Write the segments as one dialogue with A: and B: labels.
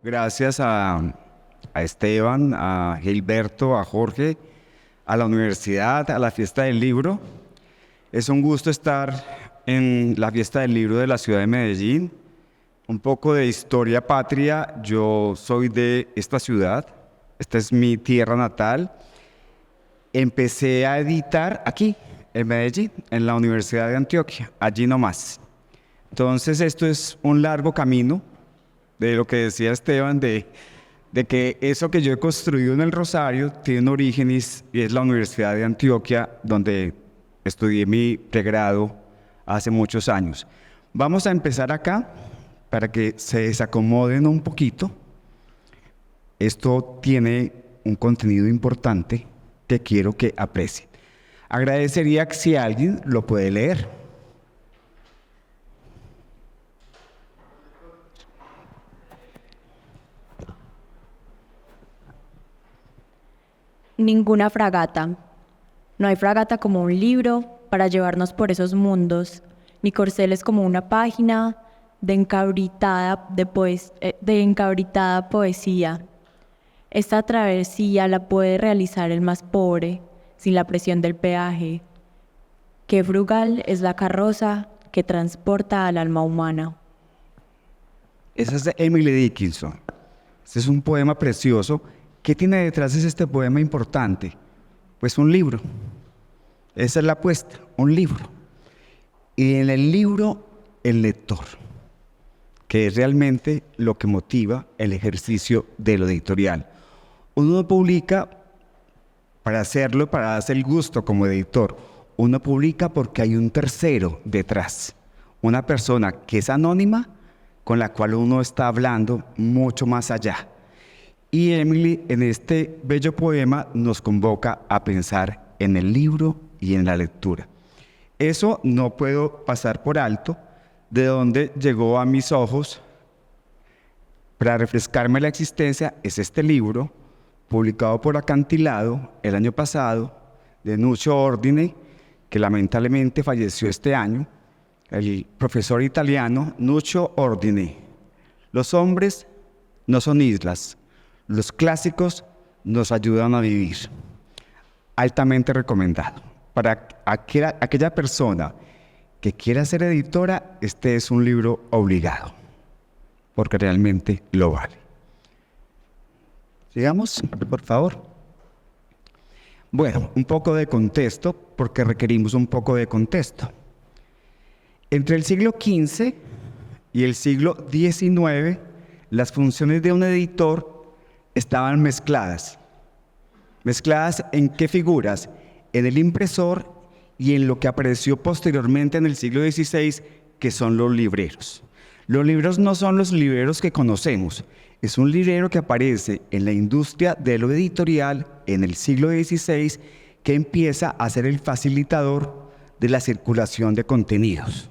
A: Gracias a Esteban, a Gilberto, a Jorge, a la universidad, a la Fiesta del Libro. Es un gusto estar en la Fiesta del Libro de la ciudad de Medellín. Un poco de historia patria. Yo soy de esta ciudad. Esta es mi tierra natal. Empecé a editar aquí, en Medellín, en la Universidad de Antioquia, allí nomás. Entonces, esto es un largo camino de lo que decía Esteban, de que eso que yo he construido en el Rosario tiene un origen y es la Universidad de Antioquia, donde estudié mi pregrado hace muchos años. Vamos a empezar acá para que se desacomoden un poquito. Esto tiene un contenido importante que quiero que aprecien. Agradecería que si alguien lo puede leer.
B: Ninguna fragata. No hay fragata como un libro para llevarnos por esos mundos, ni corceles como una página de encabritada poesía. Esta travesía la puede realizar el más pobre, sin la presión del peaje. Qué frugal es la carroza que transporta al alma humana.
A: Esa es de Emily Dickinson. Este es un poema precioso. ¿Qué tiene detrás de este poema importante? Pues un libro. Esa es la apuesta, un libro. Y en el libro, el lector, que es realmente lo que motiva el ejercicio de lo editorial. Uno no publica para hacerlo, para darse el gusto como editor. Uno publica porque hay un tercero detrás. Una persona que es anónima, con la cual uno está hablando mucho más allá. Y Emily, en este bello poema, nos convoca a pensar en el libro y en la lectura. Eso no puedo pasar por alto, de donde llegó a mis ojos para refrescarme la existencia es este libro, publicado por Acantilado el año pasado, de Nuccio Ordine, que lamentablemente falleció este año, el profesor italiano Nuccio Ordine. Los hombres no son islas. Los clásicos nos ayudan a vivir. Altamente recomendado. Para aquella persona que quiera ser editora, este es un libro obligado, porque realmente lo vale. Sigamos, por favor. Bueno, un poco de contexto, porque requerimos un poco de contexto. Entre el siglo XV y el siglo XIX, las funciones de un editor estaban mezcladas. ¿Mezcladas en qué figuras? En el impresor y en lo que apareció posteriormente en el siglo XVI, que son los libreros. Los libreros no son los libreros que conocemos. Es un librero que aparece en la industria de lo editorial en el siglo XVI, que empieza a ser el facilitador de la circulación de contenidos.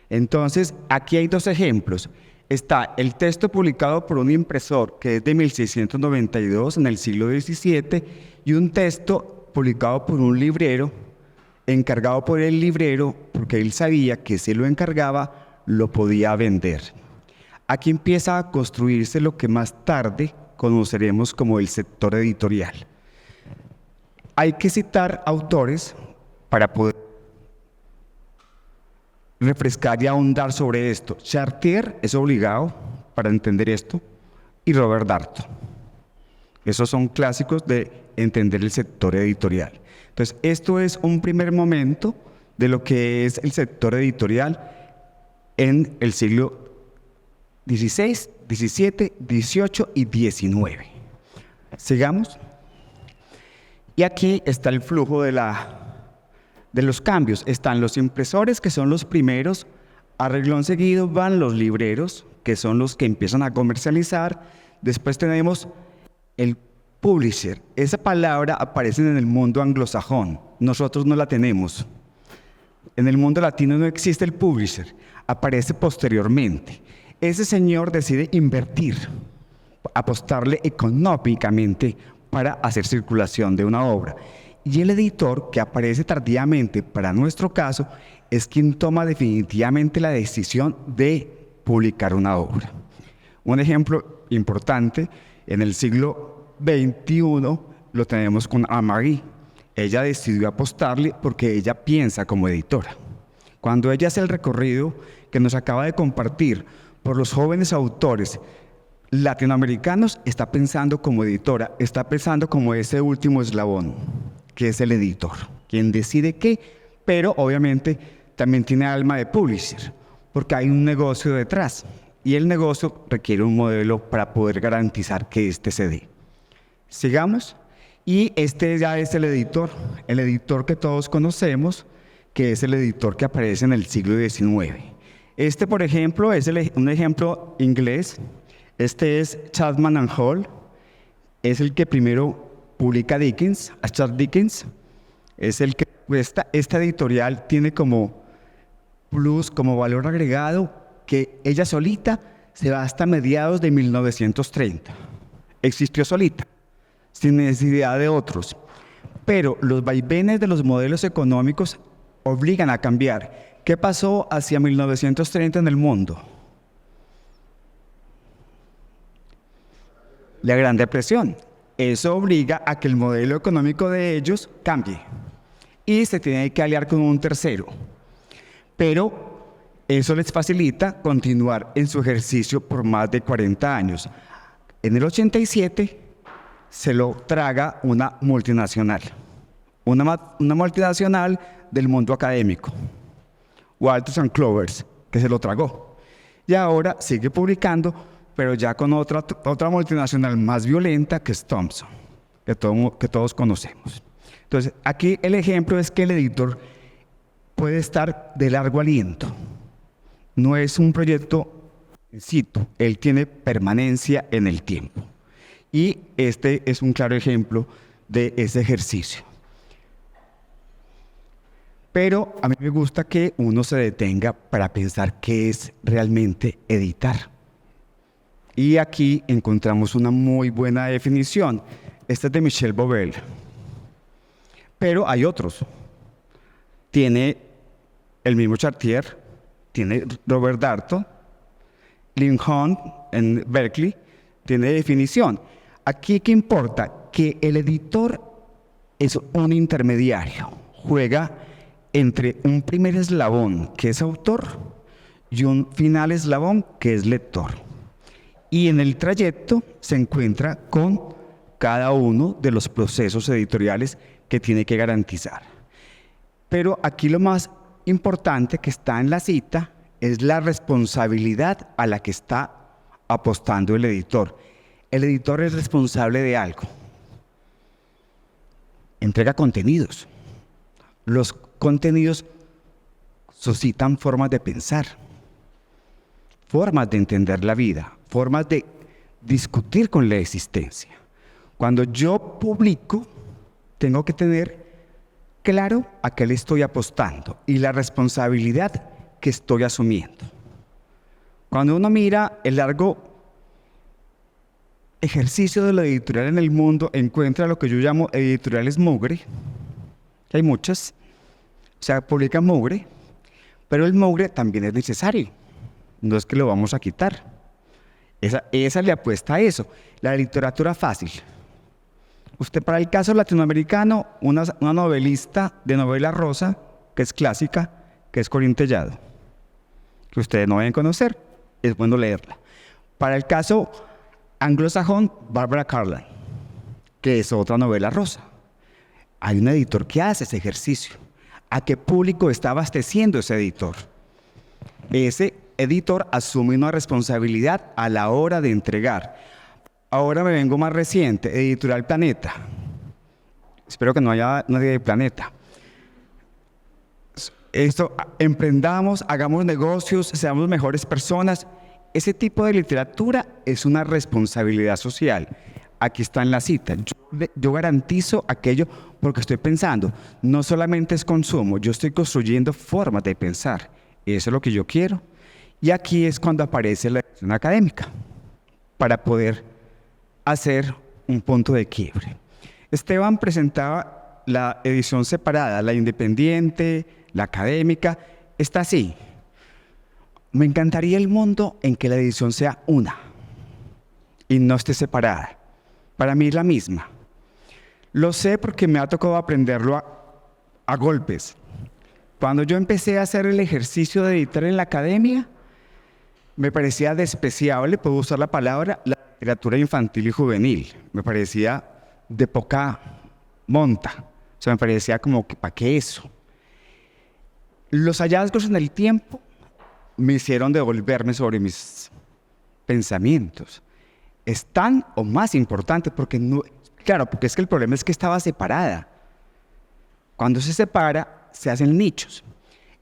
A: Entonces, aquí hay dos ejemplos. Está el texto publicado por un impresor que es de 1692 en el siglo XVII y un texto publicado por un librero, encargado por el librero porque él sabía que si lo encargaba lo podía vender. Aquí empieza a construirse lo que más tarde conoceremos como el sector editorial. Hay que citar autores para poder refrescar y ahondar sobre esto. Chartier es obligado para entender esto, y Robert Darnton. Esos son clásicos de entender el sector editorial. Entonces, esto es un primer momento de lo que es el sector editorial en el siglo XVI, XVII, XVIII y XIX. Sigamos. Y aquí está el flujo de los cambios. Están los impresores, que son los primeros. A reglón seguido van los libreros, que son los que empiezan a comercializar. Después tenemos el publisher. Esa palabra aparece en el mundo anglosajón. Nosotros no la tenemos. En el mundo latino no existe el publisher. Aparece posteriormente. Ese señor decide invertir, apostarle económicamente para hacer circulación de una obra. Y el editor, que aparece tardíamente para nuestro caso, es quien toma definitivamente la decisión de publicar una obra. Un ejemplo importante. En el siglo XXI lo tenemos con Anne-Marie. Ella decidió apostarle porque ella piensa como editora. Cuando ella hace el recorrido que nos acaba de compartir por los jóvenes autores latinoamericanos, está pensando como editora, está pensando como ese último eslabón, que es el editor, quien decide qué, pero obviamente también tiene alma de publisher, porque hay un negocio detrás, y el negocio requiere un modelo para poder garantizar que éste se dé. Sigamos, y este ya es el editor que todos conocemos, que es el editor que aparece en el siglo XIX. Este, por ejemplo, es un ejemplo inglés. Este es Chapman and Hall, es el que primero publica Dickens, a Charles Dickens, es el que esta editorial tiene como plus, como valor agregado, que ella solita se va hasta mediados de 1930. Existió solita, sin necesidad de otros, pero los vaivenes de los modelos económicos obligan a cambiar. ¿Qué pasó hacia 1930 en el mundo? La Gran Depresión. Eso obliga a que el modelo económico de ellos cambie y se tiene que aliar con un tercero. Pero eso les facilita continuar en su ejercicio por más de 40 años. En el 87 se lo traga una multinacional, una multinacional del mundo académico, Walters and Clovers, que se lo tragó. Y ahora sigue publicando, pero ya con otra multinacional más violenta, que es Thomson, que todos conocemos. Entonces, aquí el ejemplo es que el editor puede estar de largo aliento. No es un proyecto in situ, él tiene permanencia en el tiempo. Y este es un claro ejemplo de ese ejercicio. Pero a mí me gusta que uno se detenga para pensar qué es realmente editar. Y aquí encontramos una muy buena definición. Esta es de Michel Bovell. Pero hay otros. Tiene el mismo Chartier, tiene Robert Darnton, Lynn Hunt en Berkeley, tiene definición. Aquí, ¿qué importa? Que el editor es un intermediario, juega entre un primer eslabón, que es autor, y un final eslabón, que es lector. Y en el trayecto se encuentra con cada uno de los procesos editoriales que tiene que garantizar. Pero aquí lo más importante que está en la cita es la responsabilidad a la que está apostando el editor. El editor es responsable de algo. Entrega contenidos. Los contenidos suscitan formas de pensar, formas de entender la vida, formas de discutir con la existencia. Cuando yo publico, tengo que tener claro a qué le estoy apostando y la responsabilidad que estoy asumiendo. Cuando uno mira el largo ejercicio de la editorial en el mundo, encuentra lo que yo llamo editoriales mugre, que hay muchas, o sea, publican mugre, pero el mugre también es necesario, no es que lo vamos a quitar. Esa le apuesta a eso, la literatura fácil. Usted, para el caso latinoamericano, una novelista de novela rosa, que es clásica, que es Corín Tellado, que ustedes no deben conocer, es bueno leerla. Para el caso anglosajón, Barbara Carlyle, que es otra novela rosa. Hay un editor que hace ese ejercicio. ¿A qué público está abasteciendo ese editor? Ese editor asume una responsabilidad a la hora de entregar. Ahora me vengo más reciente, Editorial Planeta. Espero que no haya nadie de Planeta. Esto, emprendamos, hagamos negocios, seamos mejores personas. Ese tipo de literatura es una responsabilidad social. Aquí está en la cita. Yo garantizo aquello porque estoy pensando. No solamente es consumo, yo estoy construyendo formas de pensar. Eso es lo que yo quiero. Y aquí es cuando aparece la edición académica, para poder hacer un punto de quiebre. Esteban presentaba la edición separada, la independiente, la académica, está así. Me encantaría el mundo en que la edición sea una. y no esté separada. Para mí es la misma. Lo sé porque me ha tocado aprenderlo a golpes. Cuando yo empecé a hacer el ejercicio de editar en la academia, me parecía despreciable, puedo usar la palabra, la literatura infantil y juvenil. Me parecía de poca monta. O sea, me parecía como que, ¿para qué eso? Los hallazgos en el tiempo me hicieron devolverme sobre mis pensamientos. Es tan o más importante porque no, claro, porque es que el problema es que estaba separada. Cuando se separa, se hacen nichos.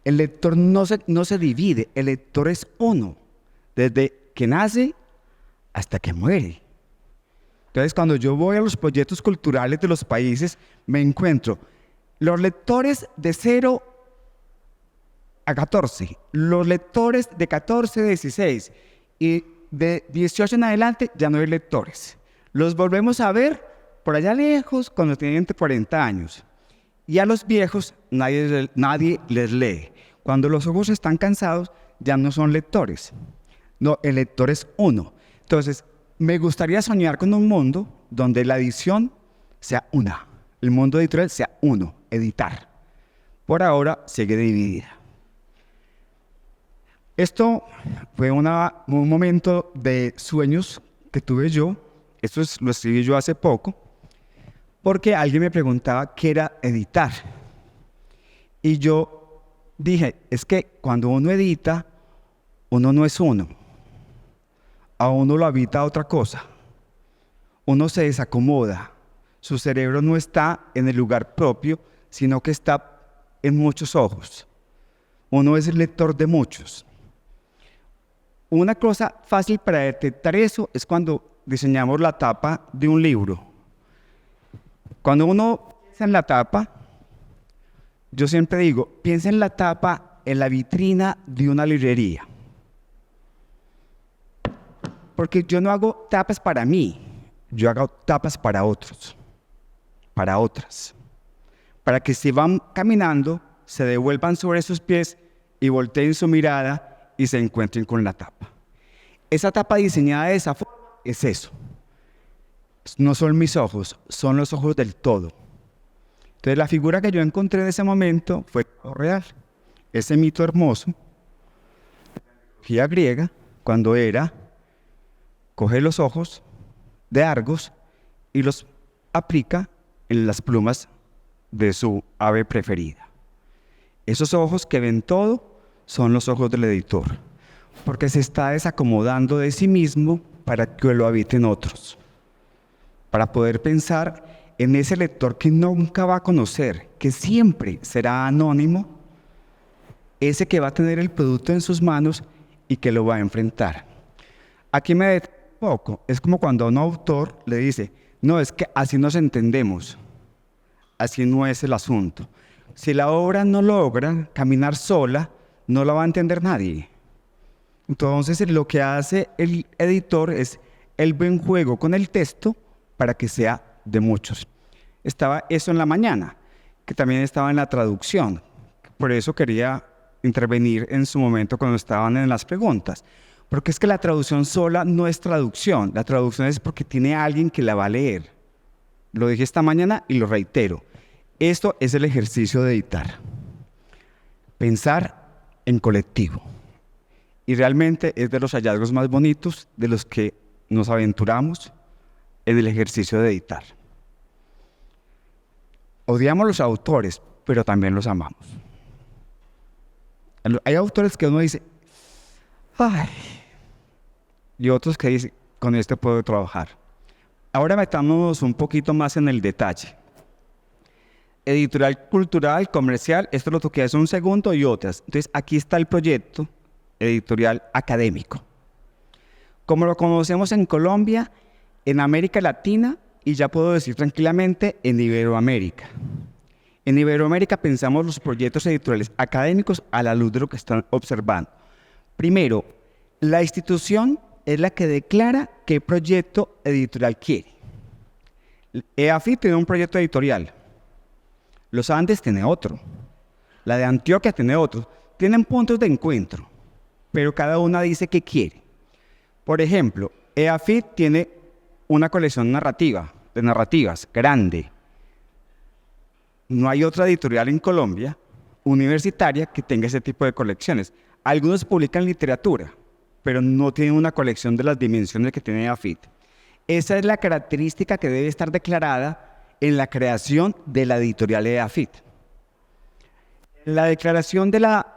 A: El lector no se divide, el lector es uno, desde que nace hasta que muere. Entonces, cuando yo voy a los proyectos culturales de los países, me encuentro los lectores de 0 a 14, los lectores de 14 a 16 y de 18 en adelante ya no hay lectores. Los volvemos a ver por allá lejos cuando tienen entre 40 años. Y a los viejos nadie les lee. Cuando los ojos están cansados ya no son lectores. No, el lector es uno. Entonces, me gustaría soñar con un mundo donde la edición sea una. El mundo editorial sea uno, editar. Por ahora sigue dividida. Esto fue un momento de sueños que tuve yo. Esto lo escribí yo hace poco, porque alguien me preguntaba qué era editar. Y yo dije, es que cuando uno edita, uno no es uno. A uno lo habita otra cosa. Uno se desacomoda. Su cerebro no está en el lugar propio, sino que está en muchos ojos. Uno es el lector de muchos. Una cosa fácil para detectar eso es cuando diseñamos la tapa de un libro. Cuando uno piensa en la tapa, yo siempre digo, piensa en la tapa en la vitrina de una librería. Porque yo no hago tapas para mí, yo hago tapas para otros, para otras. Para que si van caminando, se devuelvan sobre sus pies y volteen su mirada y se encuentren con la tapa. Esa tapa diseñada de esa forma es eso. No son mis ojos, son los ojos del todo. Entonces la figura que yo encontré en ese momento fue real. Ese mito hermoso, de la mitología griega, cuando era, coge los ojos de Argos y los aplica en las plumas de su ave preferida. Esos ojos que ven todo son los ojos del editor, porque se está desacomodando de sí mismo para que lo habiten otros, para poder pensar en ese lector que nunca va a conocer, que siempre será anónimo, ese que va a tener el producto en sus manos y que lo va a enfrentar. Aquí me detengo un poco, es como cuando a un autor le dice, no, es que así nos entendemos, así no es el asunto. Si la obra no logra caminar sola, no la va a entender nadie. Entonces, lo que hace el editor es el buen juego con el texto para que sea de muchos. Estaba eso en la mañana, que también estaba en la traducción. Por eso quería intervenir en su momento cuando estaban en las preguntas. Porque es que la traducción sola no es traducción. La traducción es porque tiene alguien que la va a leer. Lo dije esta mañana y lo reitero. Esto es el ejercicio de editar. Pensar en colectivo. Y realmente es de los hallazgos más bonitos de los que nos aventuramos en el ejercicio de editar. Odiamos a los autores, pero también los amamos. Hay autores que uno dice, ay, y otros que dicen, con este puedo trabajar. Ahora metamos un poquito más en el detalle. Editorial, cultural, comercial, esto lo toqué hace un segundo y otras. Entonces, aquí está el proyecto editorial académico. Como lo conocemos en Colombia, en América Latina y ya puedo decir tranquilamente en Iberoamérica. En Iberoamérica pensamos los proyectos editoriales académicos a la luz de lo que están observando. Primero, la institución es la que declara qué proyecto editorial quiere. EAFIT tiene un proyecto editorial. Los Andes tiene otro. La de Antioquia tiene otro. Tienen puntos de encuentro, pero cada una dice qué quiere. Por ejemplo, EAFIT tiene una colección de narrativas grande. No hay otra editorial en Colombia universitaria que tenga ese tipo de colecciones. Algunos publican literatura, pero no tienen una colección de las dimensiones que tiene EAFIT. Esa es la característica que debe estar declarada en la creación de la editorial EAFIT. La declaración de la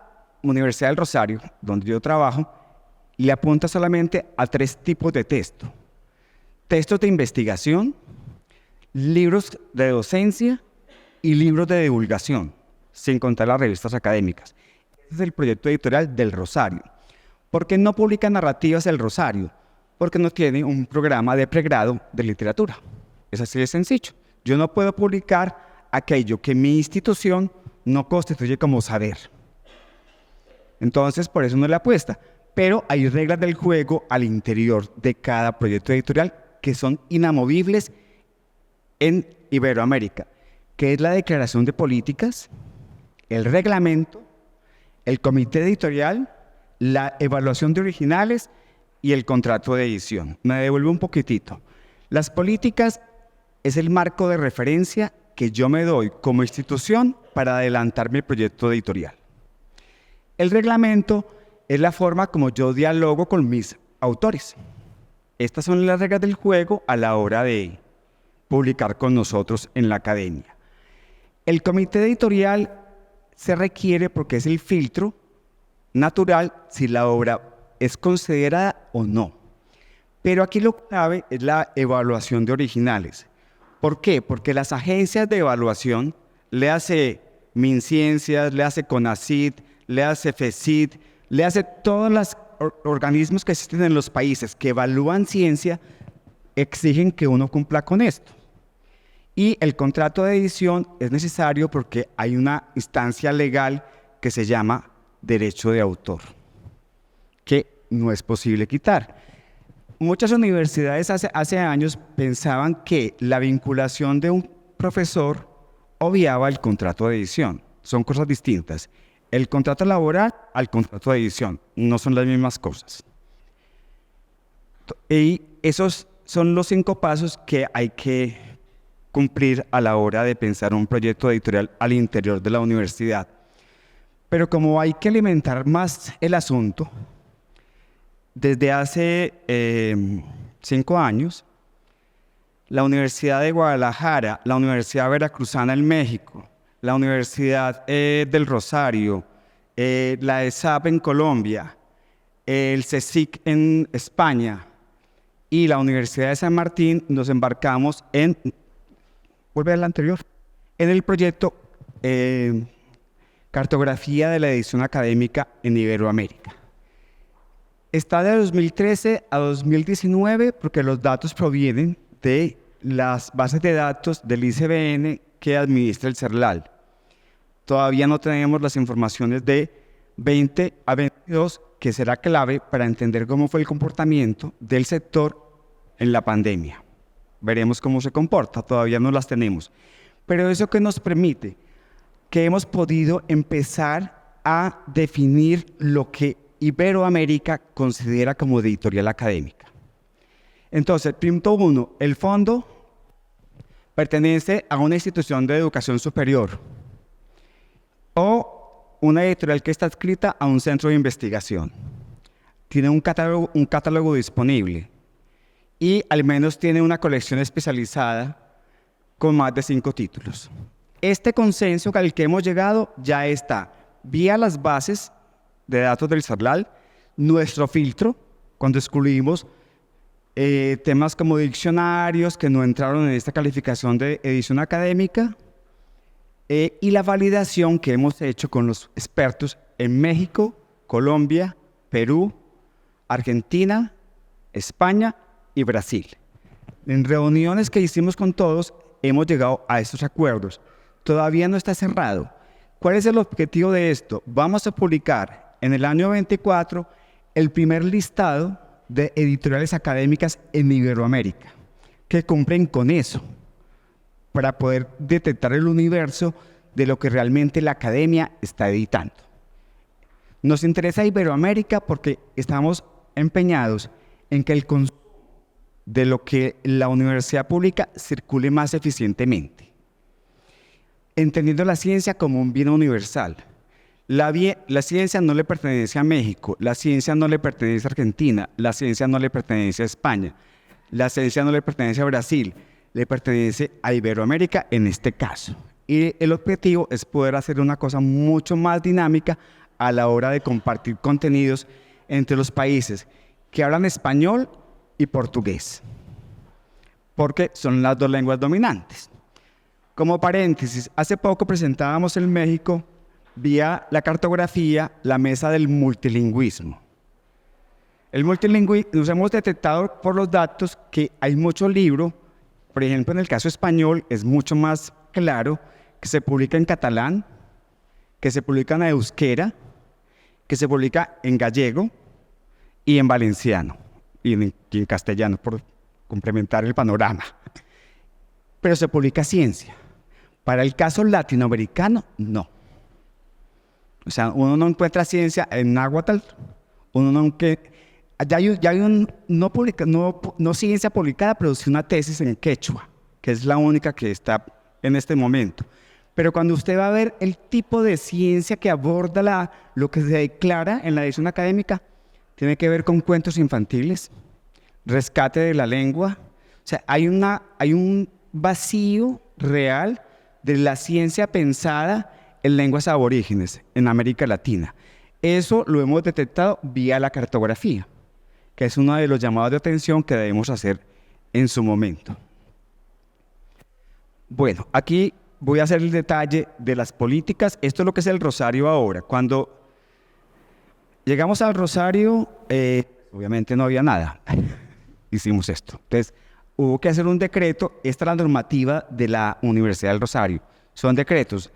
A: Universidad del Rosario, donde yo trabajo, le apunta solamente a 3 tipos de texto. Textos de investigación, libros de docencia y libros de divulgación, sin contar las revistas académicas. Ese es el proyecto editorial del Rosario. ¿Por qué no publica narrativas el Rosario? Porque no tiene un programa de pregrado de literatura. Es así de sencillo. Yo no puedo publicar aquello que mi institución no constituye como saber. Entonces, por eso no le apuesta. Pero hay reglas del juego al interior de cada proyecto editorial que son inamovibles en Iberoamérica, que es la declaración de políticas, el reglamento, el comité editorial, la evaluación de originales y el contrato de edición. Me devuelvo un poquitito. Las políticas es el marco de referencia que yo me doy como institución para adelantar mi proyecto editorial. El reglamento es la forma como yo dialogo con mis autores. Estas son las reglas del juego a la hora de publicar con nosotros en la academia. El comité editorial se requiere porque es el filtro natural si la obra es considerada o no. Pero aquí lo clave es la evaluación de originales. ¿Por qué? Porque las agencias de evaluación, le hace MinCiencias, le hace CONACYT, le hace FECYT, le hace todos los organismos que existen en los países que evalúan ciencia, exigen que uno cumpla con esto. Y el contrato de edición es necesario porque hay una instancia legal que se llama derecho de autor, que no es posible quitar. Muchas universidades hace años pensaban que la vinculación de un profesor obviaba el contrato de edición. Son cosas distintas. El contrato laboral al contrato de edición no son las mismas cosas. Y esos son los 5 pasos que hay que cumplir a la hora de pensar un proyecto editorial al interior de la universidad. Pero como hay que alimentar más el asunto, desde hace 5 años, la Universidad de Guadalajara, la Universidad Veracruzana en México, la Universidad del Rosario, la ESAP en Colombia, el CSIC en España y la Universidad de San Martín nos embarcamos en, vuelve al anterior, en el proyecto Cartografía de la Edición Académica en Iberoamérica. Está de 2013 a 2019 porque los datos provienen de las bases de datos del ICBN que administra el CERLAL. Todavía no tenemos las informaciones de 20 a 22, que será clave para entender cómo fue el comportamiento del sector en la pandemia. Veremos cómo se comporta, todavía no las tenemos. Pero eso que nos permite que hemos podido empezar a definir lo que Iberoamérica considera como editorial académica. Entonces, punto 1, el fondo pertenece a una institución de educación superior o una editorial que está adscrita a un centro de investigación. Tiene un catálogo disponible y al menos tiene una colección especializada con más de 5 títulos. Este consenso al que hemos llegado ya está vía las bases de datos del CERLAL, nuestro filtro, cuando excluimos temas como diccionarios que no entraron en esta calificación de edición académica, y la validación que hemos hecho con los expertos en México, Colombia, Perú, Argentina, España y Brasil. En reuniones que hicimos con todos, hemos llegado a estos acuerdos. Todavía no está cerrado. ¿Cuál es el objetivo de esto? Vamos a publicar en el año 24 el primer listado de editoriales académicas en Iberoamérica, que cumplen con eso, para poder detectar el universo de lo que realmente la academia está editando. Nos interesa Iberoamérica porque estamos empeñados en que el consumo de lo que la universidad pública circule más eficientemente, entendiendo la ciencia como un bien universal. La ciencia no le pertenece a México, la ciencia no le pertenece a Argentina, la ciencia no le pertenece a España, la ciencia no le pertenece a Brasil, le pertenece a Iberoamérica en este caso. Y el objetivo es poder hacer una cosa mucho más dinámica a la hora de compartir contenidos entre los países que hablan español y portugués, porque son las dos lenguas dominantes. Como paréntesis, hace poco presentábamos en México, vía la cartografía, la mesa del multilingüismo. El multilingüismo, nos hemos detectado por los datos que hay muchos libros, por ejemplo, en el caso español es mucho más claro que se publica en catalán, que se publica en euskera, que se publica en gallego y en valenciano, y en castellano, por complementar el panorama. Pero se publica ciencia. Para el caso latinoamericano, no. O sea, uno no encuentra ciencia en náhuatl, uno no no ciencia publicada, pero sí una tesis en quechua, que es la única que está en este momento. Pero cuando usted va a ver el tipo de ciencia que aborda lo que se declara en la edición académica, tiene que ver con cuentos infantiles, rescate de la lengua. O sea, hay un vacío real de la ciencia pensada en lenguas aborígenes en América Latina. Eso lo hemos detectado vía la cartografía, que es uno de los llamados de atención que debemos hacer en su momento. Bueno, aquí voy a hacer el detalle de las políticas. Esto es lo que es el Rosario ahora. Cuando llegamos al Rosario, obviamente no había nada. Hicimos esto. Entonces, hubo que hacer un decreto. Esta es la normativa de la Universidad del Rosario. Son decretos.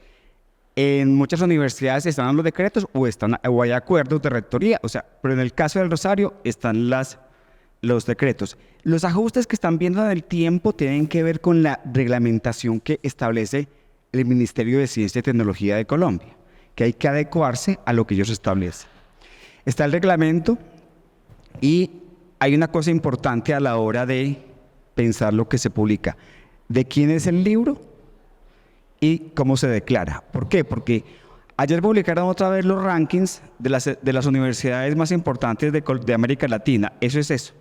A: En muchas universidades están los decretos o hay acuerdos de rectoría. O sea, pero en el caso del Rosario están los decretos. Los ajustes que están viendo en el tiempo tienen que ver con la reglamentación que establece el Ministerio de Ciencia y Tecnología de Colombia, que hay que adecuarse a lo que ellos establecen. Está el reglamento y hay una cosa importante a la hora de pensar lo que se publica. ¿De quién es el libro? Y cómo se declara. ¿Por qué? Porque ayer publicaron otra vez los rankings de las universidades más importantes de América Latina. Eso es eso.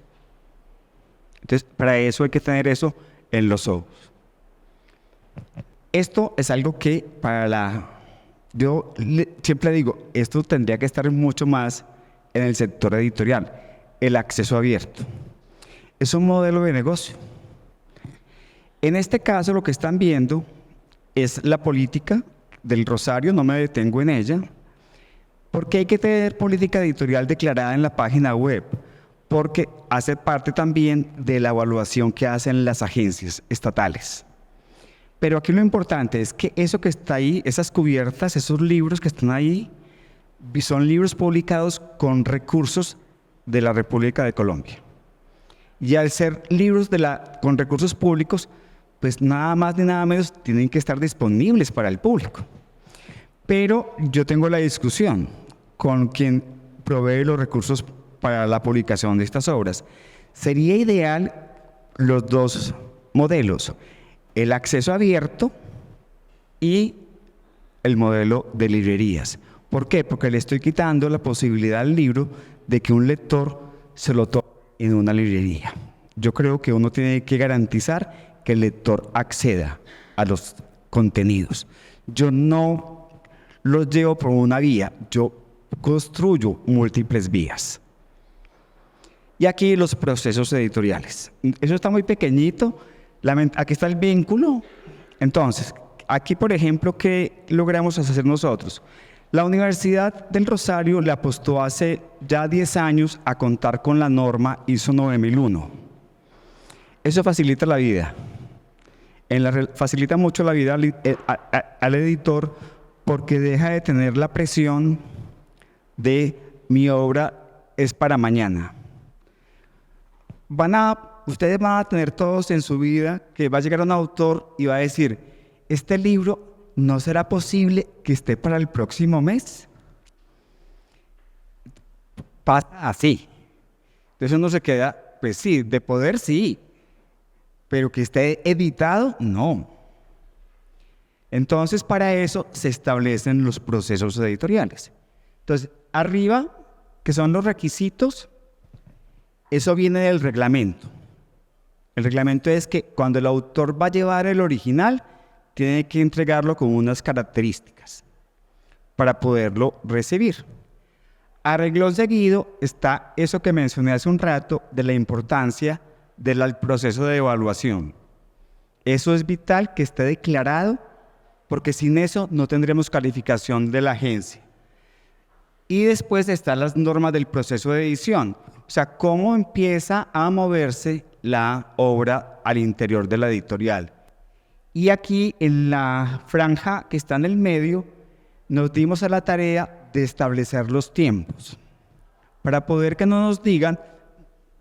A: Entonces, para eso hay que tener eso en los ojos. Esto es algo que yo siempre digo, esto tendría que estar mucho más en el sector editorial, el acceso abierto. Es un modelo de negocio. En este caso, lo que están viendo es la política del Rosario, no me detengo en ella, porque hay que tener política editorial declarada en la página web, porque hace parte también de la evaluación que hacen las agencias estatales. Pero aquí lo importante es que eso que está ahí, esas cubiertas, esos libros que están ahí, son libros publicados con recursos de la República de Colombia. Y al ser libros con recursos públicos, pues nada más ni nada menos tienen que estar disponibles para el público. Pero yo tengo la discusión con quien provee los recursos para la publicación de estas obras. Sería ideal los dos modelos, el acceso abierto y el modelo de librerías. ¿Por qué? Porque le estoy quitando la posibilidad al libro de que un lector se lo tome en una librería. Yo creo que uno tiene que garantizar que el lector acceda a los contenidos. Yo no los llevo por una vía, yo construyo múltiples vías. Y aquí los procesos editoriales. Eso está muy pequeñito. Aquí está el vínculo. Entonces, aquí, por ejemplo, ¿qué logramos hacer nosotros? La Universidad del Rosario le apostó hace ya 10 años a contar con la norma ISO 9001. Eso facilita la vida. Facilita mucho la vida al editor porque deja de tener la presión de mi obra es para mañana. Ustedes van a tener todos en su vida que va a llegar un autor y va a decir, este libro no será posible que esté para el próximo mes. Pasa así. Entonces uno se queda pues sí, de poder sí, pero que esté editado, no. Entonces, para eso se establecen los procesos editoriales. Entonces, arriba, que son los requisitos, eso viene del reglamento. El reglamento es que cuando el autor va a llevar el original, tiene que entregarlo con unas características para poderlo recibir. A renglón seguido está eso que mencioné hace un rato de la importancia del proceso de evaluación. Eso es vital que esté declarado, porque sin eso no tendremos calificación de la agencia. Y después están las normas del proceso de edición, o sea, cómo empieza a moverse la obra al interior de la editorial. Y aquí en la franja que está en el medio, nos dimos a la tarea de establecer los tiempos, para poder que no nos digan,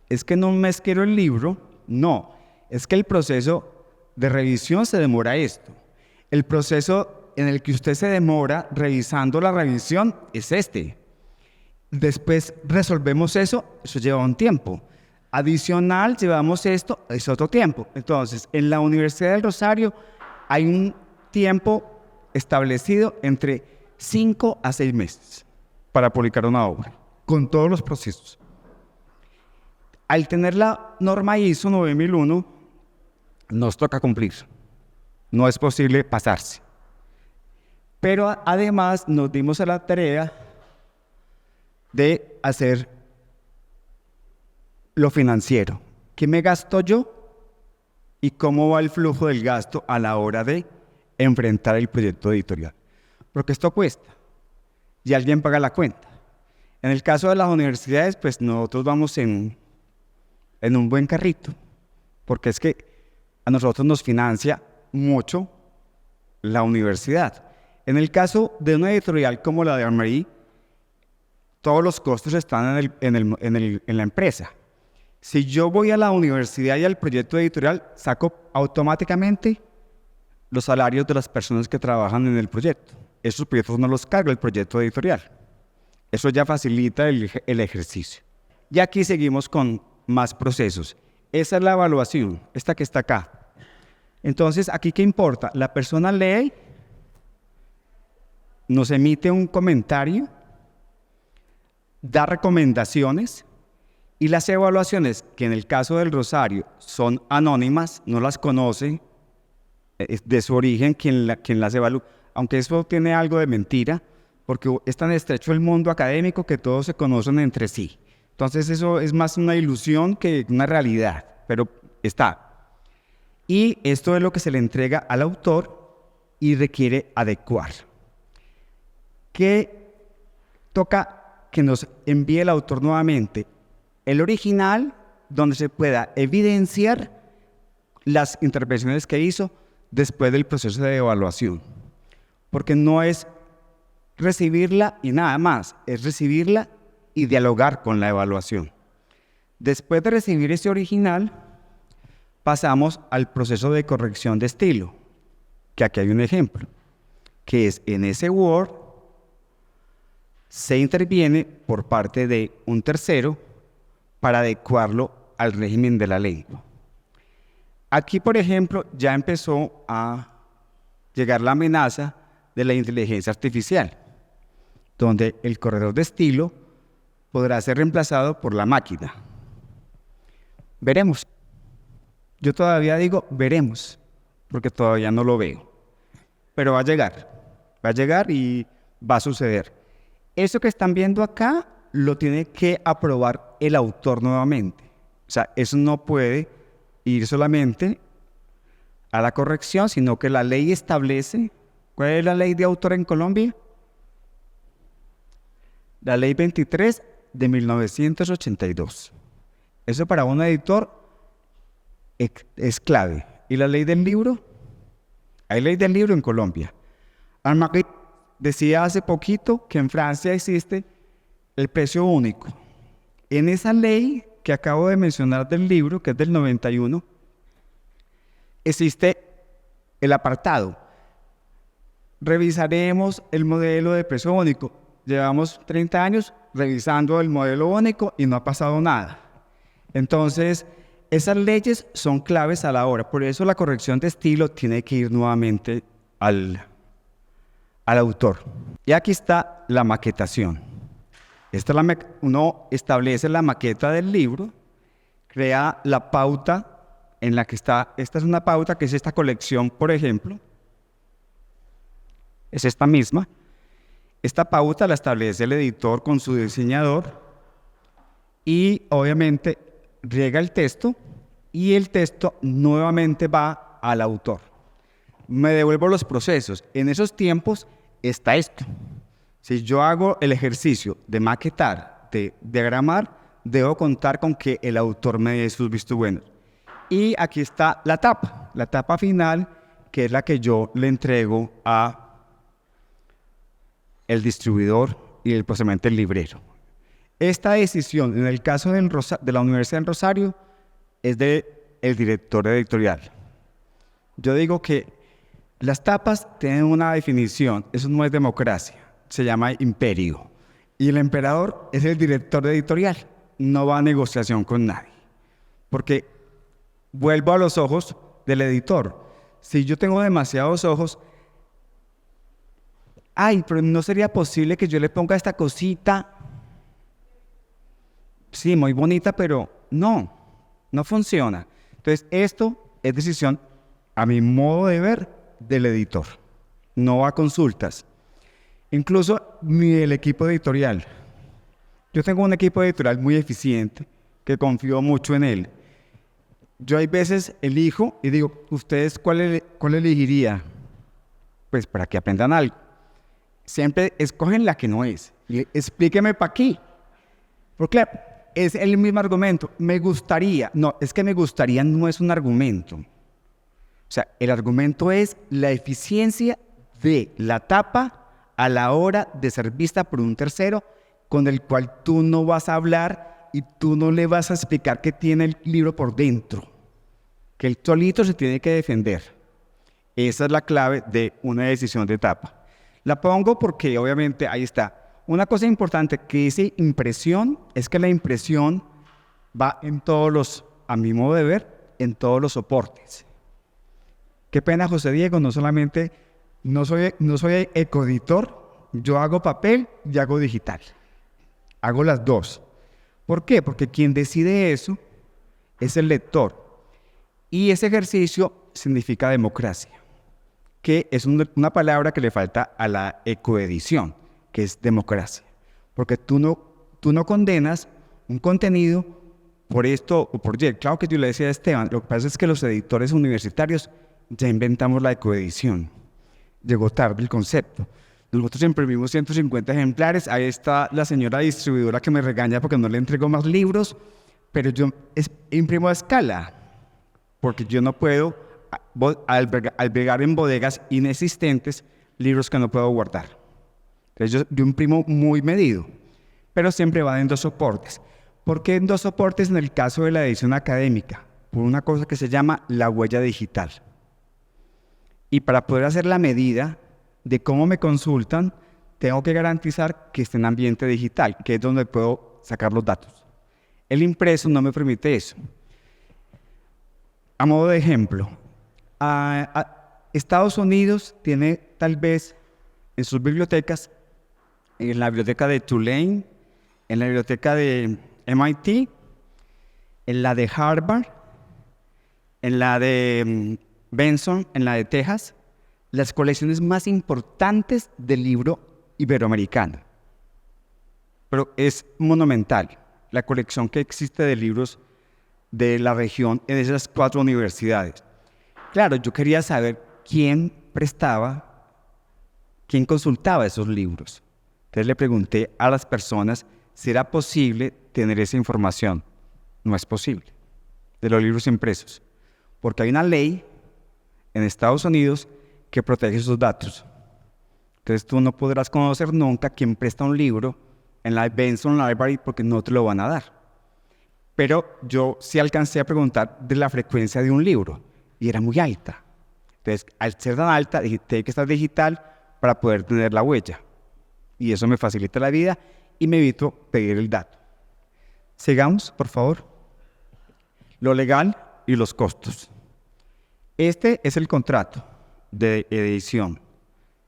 A: es que en un mes quiero el libro. No, es que el proceso de revisión se demora esto. El proceso en el que usted se demora revisando la revisión es este. Después resolvemos eso lleva un tiempo. Adicional, llevamos esto, es otro tiempo. Entonces, en la Universidad del Rosario hay un tiempo establecido entre 5 a 6 meses para publicar una obra, con todos los procesos. Al tener la norma ISO 9001, nos toca cumplir. No es posible pasarse. Pero además nos dimos a la tarea de hacer lo financiero. ¿Qué me gasto yo? ¿Y cómo va el flujo del gasto a la hora de enfrentar el proyecto editorial? Porque esto cuesta y alguien paga la cuenta. En el caso de las universidades, pues nosotros vamos en un buen carrito, porque es que a nosotros nos financia mucho la universidad. En el caso de una editorial como la de Armory, todos los costos están en la empresa. Si yo voy a la universidad y al proyecto editorial, saco automáticamente los salarios de las personas que trabajan en el proyecto. Esos proyectos no los carga el proyecto editorial. Eso ya facilita el ejercicio. Y aquí seguimos con más procesos. Esa es la evaluación, esta que está acá. Entonces, ¿aquí qué importa? La persona lee, nos emite un comentario, da recomendaciones, y las evaluaciones, que en el caso del Rosario son anónimas, no las conoce de su origen quien las evalúa, aunque eso tiene algo de mentira, porque es tan estrecho el mundo académico que todos se conocen entre sí. Entonces eso es más una ilusión que una realidad, pero está. Y esto es lo que se le entrega al autor y requiere adecuar. ¿Qué toca que nos envíe el autor nuevamente? El original, donde se pueda evidenciar las intervenciones que hizo después del proceso de evaluación. Porque no es recibirla y nada más, es recibirla y dialogar con la evaluación. Después de recibir ese original, pasamos al proceso de corrección de estilo, que aquí hay un ejemplo, que es en ese Word se interviene por parte de un tercero para adecuarlo al régimen de la lengua. Aquí, por ejemplo, ya empezó a llegar la amenaza de la inteligencia artificial, donde el corrector de estilo podrá ser reemplazado por la máquina. Veremos. Yo todavía digo veremos, porque todavía no lo veo. Pero va a llegar y va a suceder. Eso que están viendo acá lo tiene que aprobar el autor nuevamente. O sea, eso no puede ir solamente a la corrección, sino que la ley establece. ¿Cuál es la ley de autor en Colombia? La ley 23 de 1982. Eso para un editor es clave. ¿Y la ley del libro? Hay ley del libro en Colombia. Armagui decía hace poquito que en Francia existe el precio único. En esa ley que acabo de mencionar del libro, que es del 91, existe el apartado. Revisaremos el modelo de precio único. Llevamos 30 años revisando el modelo único y no ha pasado nada. Entonces, esas leyes son claves a la hora. Por eso la corrección de estilo tiene que ir nuevamente al autor. Y aquí está la maquetación. Uno establece la maqueta del libro, crea la pauta en la que está. Esta es una pauta que es esta colección, por ejemplo. Es esta misma. Esta pauta la establece el editor con su diseñador y obviamente riega el texto y el texto nuevamente va al autor. Me devuelvo los procesos. En esos tiempos está esto. Si yo hago el ejercicio de maquetar, de diagramar, debo contar con que el autor me dé sus vistos buenos. Y aquí está la tapa final, que es la que yo le entrego a el distribuidor y posteriormente el librero. Esta decisión, en el caso de la Universidad del Rosario, es del director editorial. Yo digo que las tapas tienen una definición, eso no es democracia, se llama imperio. Y el emperador es el director editorial, no va a negociación con nadie. Porque vuelvo a los ojos del editor. Si yo tengo demasiados ojos, pero no sería posible que yo le ponga esta cosita. Sí, muy bonita, pero no funciona. Entonces, esto es decisión, a mi modo de ver, del editor. No a consultas. Incluso el equipo editorial. Yo tengo un equipo editorial muy eficiente, que confío mucho en él. Yo hay veces elijo y digo, ¿ustedes cuál elegiría? Pues para que aprendan algo. Siempre escogen la que no es. Y explíqueme para qué. Porque es el mismo argumento. Me gustaría. No, es que me gustaría no es un argumento. O sea, el argumento es la eficiencia de la tapa a la hora de ser vista por un tercero con el cual tú no vas a hablar y tú no le vas a explicar qué tiene el libro por dentro. Que él solito se tiene que defender. Esa es la clave de una decisión de tapa. La pongo porque obviamente ahí está. Una cosa importante que dice impresión es que la impresión va en todos los, a mi modo de ver, en todos los soportes. Qué pena, José Diego, no soy ecoeditor, yo hago papel y hago digital. Hago las dos. ¿Por qué? Porque quien decide eso es el lector. Y ese ejercicio significa democracia, que es una palabra que le falta a la ecoedición, que es democracia. Porque tú no condenas un contenido por esto o por Y. Claro que yo le decía a Esteban, lo que pasa es que los editores universitarios ya inventamos la ecoedición. Llegó tarde el concepto. Nosotros imprimimos 150 ejemplares. Ahí está la señora distribuidora que me regaña porque no le entrego más libros, pero yo imprimo a escala, porque yo no puedo albergar en bodegas inexistentes libros que no puedo guardar. Entonces yo imprimo muy medido, pero siempre van en dos soportes. ¿Por qué en dos soportes en el caso de la edición académica? Por una cosa que se llama la huella digital. Y para poder hacer la medida de cómo me consultan, tengo que garantizar que esté en ambiente digital, que es donde puedo sacar los datos. El impreso no me permite eso. A modo de ejemplo, Estados Unidos tiene tal vez en sus bibliotecas, en la biblioteca de Tulane, en la biblioteca de MIT, en la de Harvard, en la de Benson, en la de Texas, las colecciones más importantes del libro iberoamericano. Pero es monumental la colección que existe de libros de la región en esas 4 universidades. Claro, yo quería saber quién consultaba esos libros. Entonces le pregunté a las personas si era posible tener esa información. No es posible, de los libros impresos, porque hay una ley en Estados Unidos que protege esos datos. Entonces tú no podrás conocer nunca quién presta un libro en la Benson Library porque no te lo van a dar. Pero yo sí alcancé a preguntar de la frecuencia de un libro y era muy alta. Entonces, al ser tan alta, dije, tiene que estar digital para poder tener la huella. Y eso me facilita la vida y me evito pedir el dato. Sigamos, por favor. lo legal y los costos. Este es el contrato de edición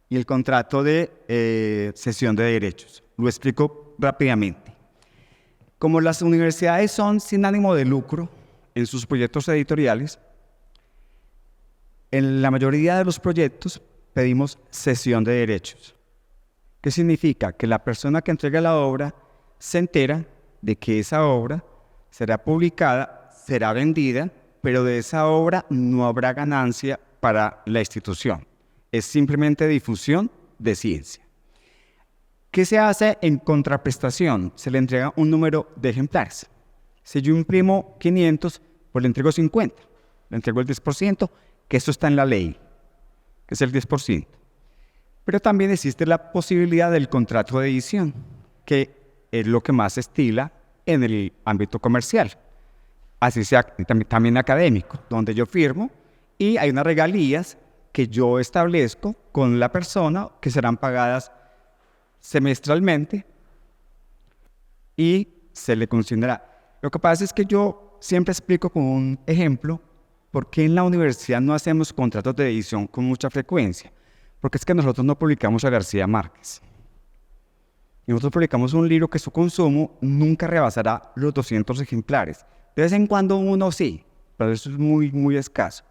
A: y el contrato de cesión de derechos. Lo explico rápidamente. Como las universidades son sin ánimo de lucro en sus proyectos editoriales, en la mayoría de los proyectos pedimos cesión de derechos. ¿Qué significa? Que la persona que entrega la obra se entera de que esa obra será publicada, será vendida, pero de esa obra no habrá ganancia para la institución. Es simplemente difusión de ciencia. ¿Qué se hace en contraprestación? Se le entrega un número de ejemplares. Si yo imprimo 500, pues le entrego 50. Le entrego el 10%, que eso está en la ley, que es el 10%. Pero también existe la posibilidad del contrato de edición, que es lo que más se estila en el ámbito comercial, así sea también académico, donde yo firmo y hay unas regalías que yo establezco con la persona que serán pagadas semestralmente y se le considerará. Lo que pasa es que yo siempre explico con un ejemplo por qué en la universidad no hacemos contratos de edición con mucha frecuencia. Porque es que nosotros no publicamos a García Márquez. Y nosotros publicamos un libro que su consumo nunca rebasará los 200 ejemplares. De vez en cuando uno sí, pero eso es muy, muy escaso.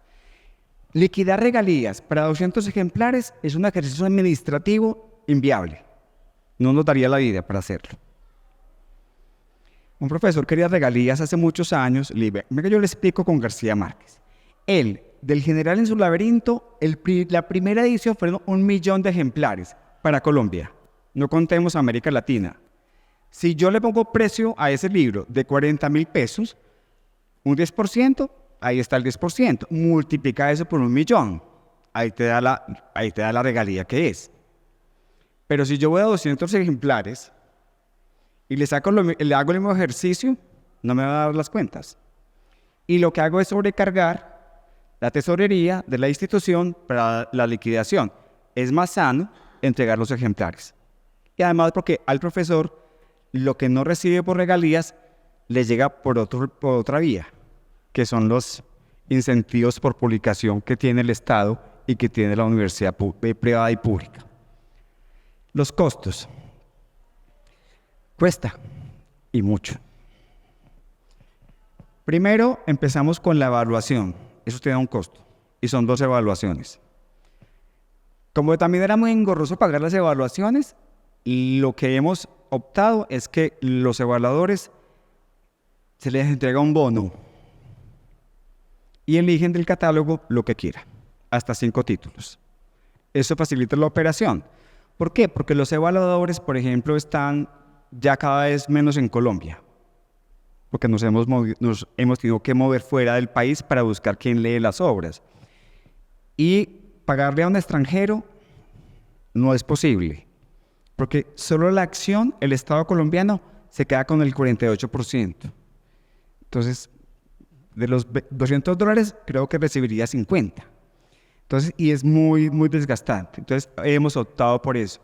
A: Liquidar regalías para 200 ejemplares es un ejercicio administrativo inviable. No nos daría la vida para hacerlo. Un profesor quería regalías hace muchos años. Mira, yo le explico con García Márquez. Él, del General en su laberinto, la primera edición fueron 1 millón de ejemplares para Colombia. No contemos América Latina. Si yo le pongo precio a ese libro de 40.000 pesos, un 10%, ahí está el 10%. Multiplica eso por 1 millón. Ahí te da la regalía que es. Pero si yo voy a 200 ejemplares y le hago el mismo ejercicio, no me va a dar las cuentas. Y lo que hago es sobrecargar la tesorería de la institución para la liquidación. Es más sano entregar los ejemplares. Y además porque al profesor lo que no recibe por regalías le llega por otra vía, que son los incentivos por publicación que tiene el Estado y que tiene la universidad privada y pública. Los costos. Cuesta, y mucho. Primero empezamos con la evaluación. Eso tiene un costo, y son 2 evaluaciones. Como también era muy engorroso pagar las evaluaciones, lo que hemos optado es que los evaluadores se les entrega un bono y eligen del catálogo lo que quieran, hasta 5 títulos. Eso facilita la operación. ¿Por qué? Porque los evaluadores, por ejemplo, están ya cada vez menos en Colombia, porque nos hemos tenido que mover fuera del país para buscar quién lee las obras. Y pagarle a un extranjero no es posible, porque solo la acción, el Estado colombiano, se queda con el 48%. Entonces, de los $200, creo que recibiría 50. Entonces, y es muy, muy desgastante. Entonces, hemos optado por eso.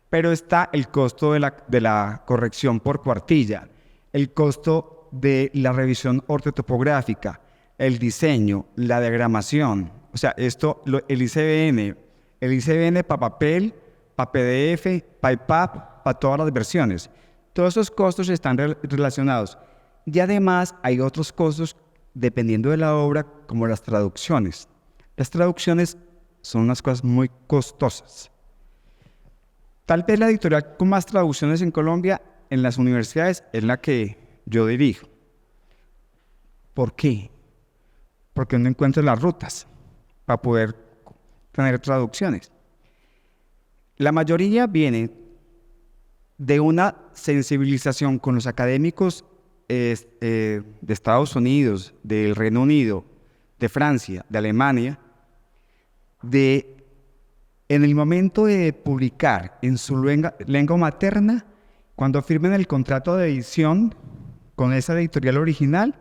A: Pero está el costo de la corrección por cuartilla, el costo de la revisión ortotopográfica, el diseño, la diagramación. O sea, el ICBN para papel, para PDF, para IPAP, para todas las versiones. Todos esos costos están relacionados. Y además hay otros costos dependiendo de la obra, como las traducciones. Las traducciones son unas cosas muy costosas. Tal vez la editorial con más traducciones en Colombia, en las universidades, es la que yo dirijo. ¿Por qué? Porque no encuentro las rutas para poder tener traducciones. La mayoría viene de una sensibilización con los académicos de Estados Unidos, del Reino Unido, de Francia, de Alemania, en el momento de publicar en su lengua materna, cuando firmen el contrato de edición con esa editorial original,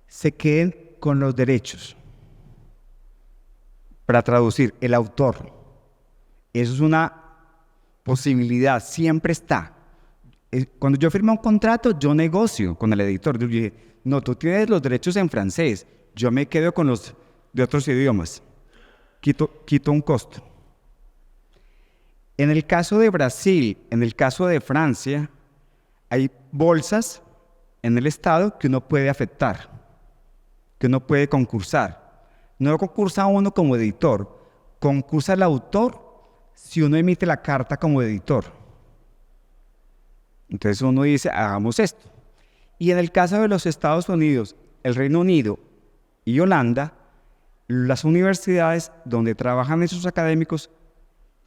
A: se queden con los derechos para traducir el autor. Eso es una posibilidad, siempre está. Cuando yo firmé un contrato, yo negocio con el editor. Yo dije, no, tú tienes los derechos en francés, yo me quedo con los de otros idiomas. Quito un costo. En el caso de Brasil, en el caso de Francia, hay bolsas en el Estado que uno puede afectar, que uno puede concursar. No concursa uno como editor, concursa el autor si uno emite la carta como editor. Entonces uno dice, hagamos esto. Y en el caso de los Estados Unidos, el Reino Unido y Holanda, las universidades donde trabajan esos académicos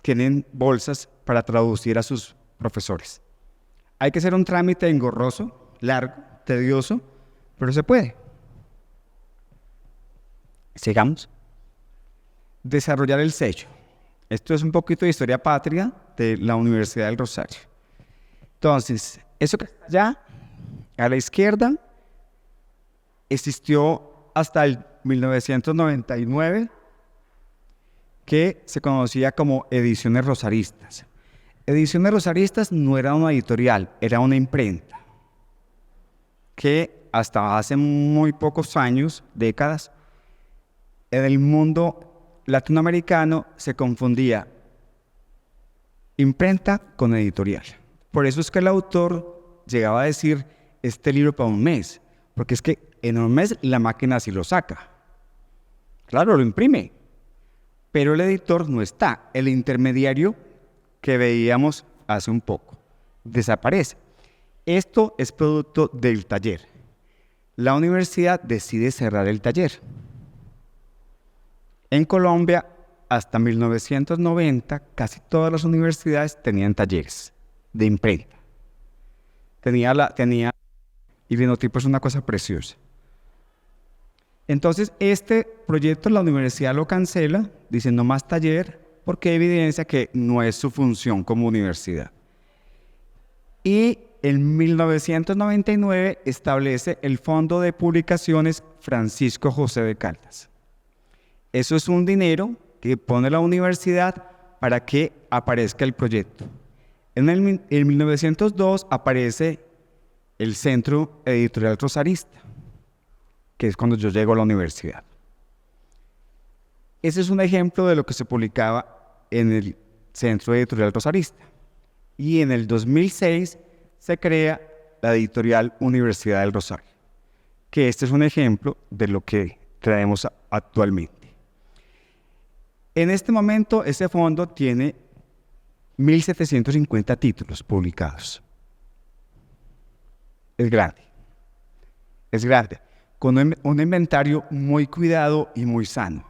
A: tienen bolsas para traducir a sus profesores. Hay que hacer un trámite engorroso, largo, tedioso, pero se puede. Sigamos. Desarrollar el sello. Esto es un poquito de historia patria de la Universidad del Rosario. Entonces, eso que está allá, a la izquierda, existió hasta el 1999, que se conocía como Ediciones Rosaristas. Ediciones Rosaristas no era una editorial, era una imprenta, que hasta hace muy pocos años, décadas, en el mundo latinoamericano se confundía imprenta con editorial. Por eso es que el autor llegaba a decir, este libro para un mes, porque es que en un mes la máquina sí lo saca. Claro, lo imprime, pero el editor no está. El intermediario que veíamos hace un poco desaparece. Esto es producto del taller. La universidad decide cerrar el taller. En Colombia, hasta 1990, casi todas las universidades tenían talleres de imprenta. Y Linotypo es una cosa preciosa. Entonces, este proyecto la universidad lo cancela, dice no más taller, porque evidencia que no es su función como universidad. Y en 1999 establece el Fondo de Publicaciones Francisco José de Caldas. Eso es un dinero que pone la universidad para que aparezca el proyecto. En 1902 aparece el Centro Editorial Rosarista, que es cuando yo llego a la universidad. Ese es un ejemplo de lo que se publicaba en el Centro Editorial Rosarista. Y en el 2006 se crea la editorial Universidad del Rosario, que este es un ejemplo de lo que traemos actualmente. En este momento, ese fondo tiene 1.750 títulos publicados. Es grande. Es grande. Con un inventario muy cuidado y muy sano.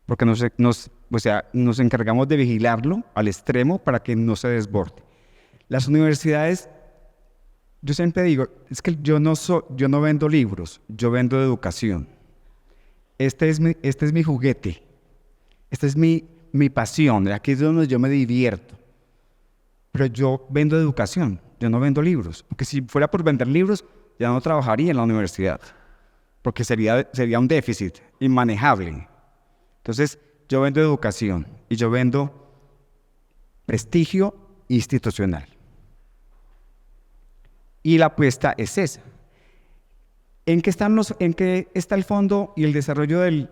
A: Porque nos encargamos de vigilarlo al extremo para que no se desborde. Las universidades, yo siempre digo, es que yo no vendo libros, yo vendo educación. Este es mi juguete. Esta es mi pasión, aquí es donde yo me divierto. Pero yo vendo educación, yo no vendo libros. Porque si fuera por vender libros, ya no trabajaría en la universidad. Porque sería un déficit inmanejable. Entonces, yo vendo educación y yo vendo prestigio institucional. Y la apuesta es esa. ¿En qué está el fondo y el desarrollo del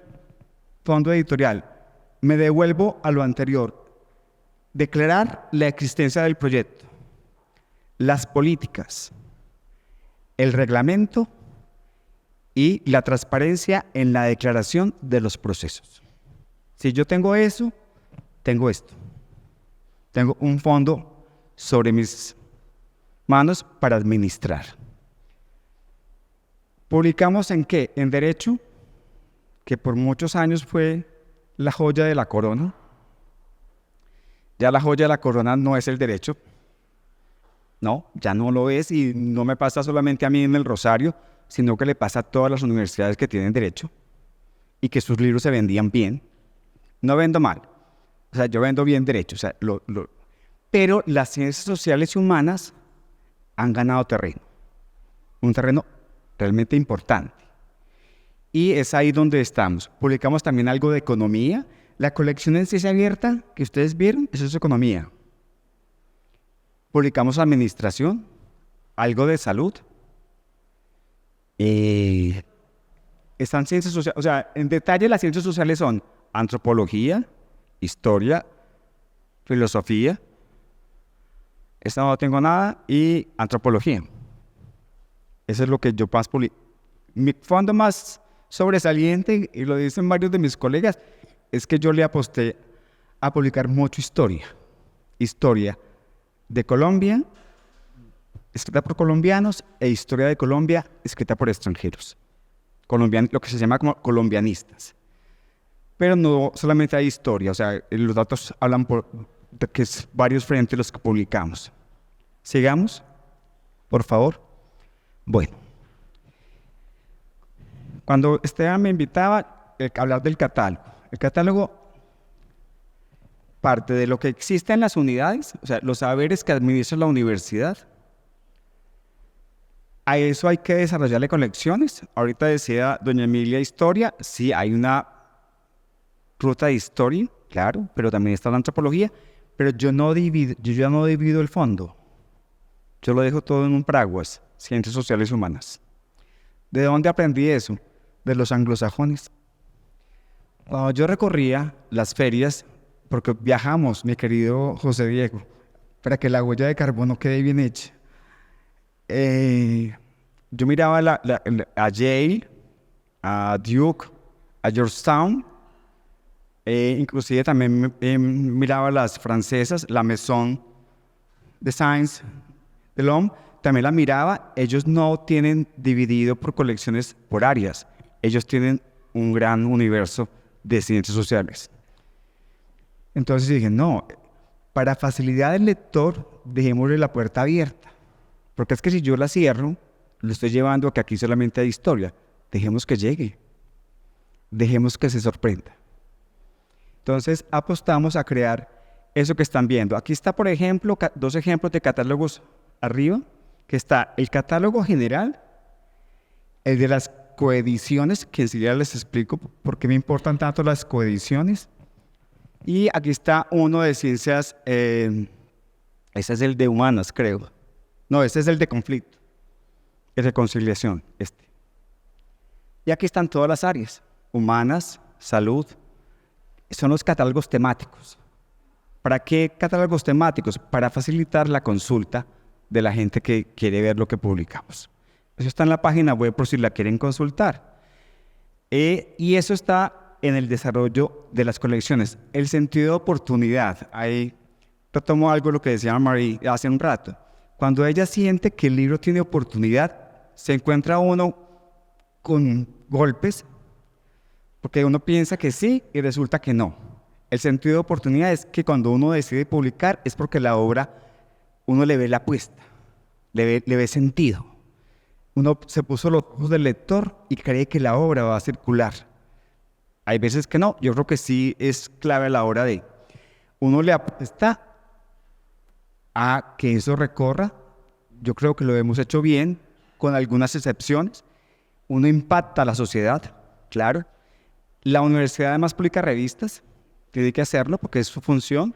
A: fondo editorial? Me devuelvo a lo anterior. Declarar la existencia del proyecto, las políticas, el reglamento y la transparencia en la declaración de los procesos. Si yo tengo eso, tengo esto. Tengo un fondo sobre mis manos para administrar. ¿Publicamos en qué? En Derecho, que por muchos años fue la joya de la corona. Ya la joya de la corona no es el derecho. No, ya no lo es y no me pasa solamente a mí en el Rosario, sino que le pasa a todas las universidades que tienen derecho y que sus libros se vendían bien. No vendo mal, o sea, yo vendo bien derecho, o sea, pero las ciencias sociales y humanas han ganado terreno, un terreno realmente importante. Y es ahí donde estamos. Publicamos también algo de economía. La colección en ciencia abierta que ustedes vieron, eso es economía. publicamos administración, algo de salud. Están ciencias sociales, o sea, en detalle las ciencias sociales son antropología, historia, filosofía, esta no tengo nada, y antropología. Eso es lo que yo más publico. Mi fondo más sobresaliente, y lo dicen varios de mis colegas, es que yo le aposté a publicar mucho historia. Historia de Colombia, escrita por colombianos, e historia de Colombia, escrita por extranjeros. Lo que se llama como colombianistas. Pero no solamente hay historia, o sea, los datos hablan de que es varios frentes los que publicamos. Sigamos, por favor. Bueno, cuando Esteban me invitaba a hablar del catálogo, el catálogo parte de lo que existe en las unidades, o sea, los saberes que administra la universidad. A eso hay que desarrollarle colecciones. Ahorita decía doña Emilia historia, sí, hay una ruta de historia, claro, pero también está la antropología, pero yo ya no divido el fondo. Yo lo dejo todo en un paraguas, ciencias sociales humanas. ¿De dónde aprendí eso? De los anglosajones. Cuando yo recorría las ferias, porque viajamos, mi querido José Diego, para que la huella de carbono quede bien hecha. Yo miraba a Yale, a Duke, a Georgetown, inclusive también miraba las francesas, la Maison de Sciences de l'Homme, también la miraba. Ellos no tienen dividido por colecciones por áreas, ellos tienen un gran universo de ciencias sociales. Entonces dije, no, para facilitar al lector, dejémosle la puerta abierta. Porque es que si yo la cierro, lo estoy llevando a que aquí solamente hay historia. Dejemos que llegue. Dejemos que se sorprenda. Entonces apostamos a crear eso que están viendo. Aquí está, por ejemplo, dos ejemplos de catálogos arriba, que está el catálogo general, el de las coediciones, que enseguida les explico por qué me importan tanto las coediciones. Y aquí está uno de ciencias, ese es el de humanas, creo. No, ese es el de conflicto, es de conciliación, este. Y aquí están todas las áreas, humanas, salud, son los catálogos temáticos. ¿Para qué catálogos temáticos? Para facilitar la consulta de la gente que quiere ver lo que publicamos. Eso está en la página web por si la quieren consultar. Y eso está en el desarrollo de las colecciones. El sentido de oportunidad. Ahí retomo algo de lo que decía Marie hace un rato. Cuando ella siente que el libro tiene oportunidad, se encuentra uno con golpes, porque uno piensa que sí y resulta que no. El sentido de oportunidad es que cuando uno decide publicar es porque la obra, uno le ve la apuesta, le ve sentido. Uno se puso los ojos del lector y cree que la obra va a circular. Hay veces que no, yo creo que sí es clave a la hora de uno le apuesta a que eso recorra. Yo creo que lo hemos hecho bien, con algunas excepciones. Uno impacta a la sociedad, claro. La universidad además publica revistas, tiene que hacerlo porque es su función.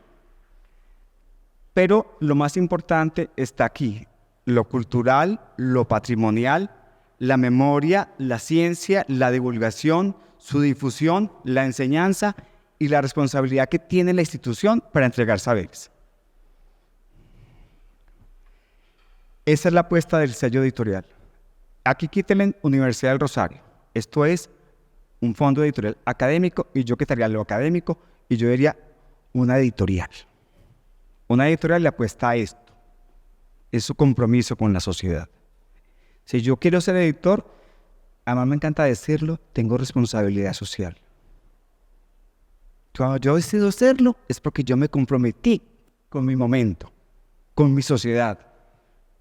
A: Pero lo más importante está aquí, lo cultural, lo patrimonial, la memoria, la ciencia, la divulgación, su difusión, la enseñanza y la responsabilidad que tiene la institución para entregar saberes. Esa es la apuesta del sello editorial. Aquí quítenle Universidad del Rosario. Esto es un fondo editorial académico y yo quitaría lo académico y yo diría una editorial. Una editorial le apuesta a esto. Es su compromiso con la sociedad. Si yo quiero ser editor, además me encanta decirlo, tengo responsabilidad social. Cuando yo decido serlo es porque yo me comprometí con mi momento, con mi sociedad,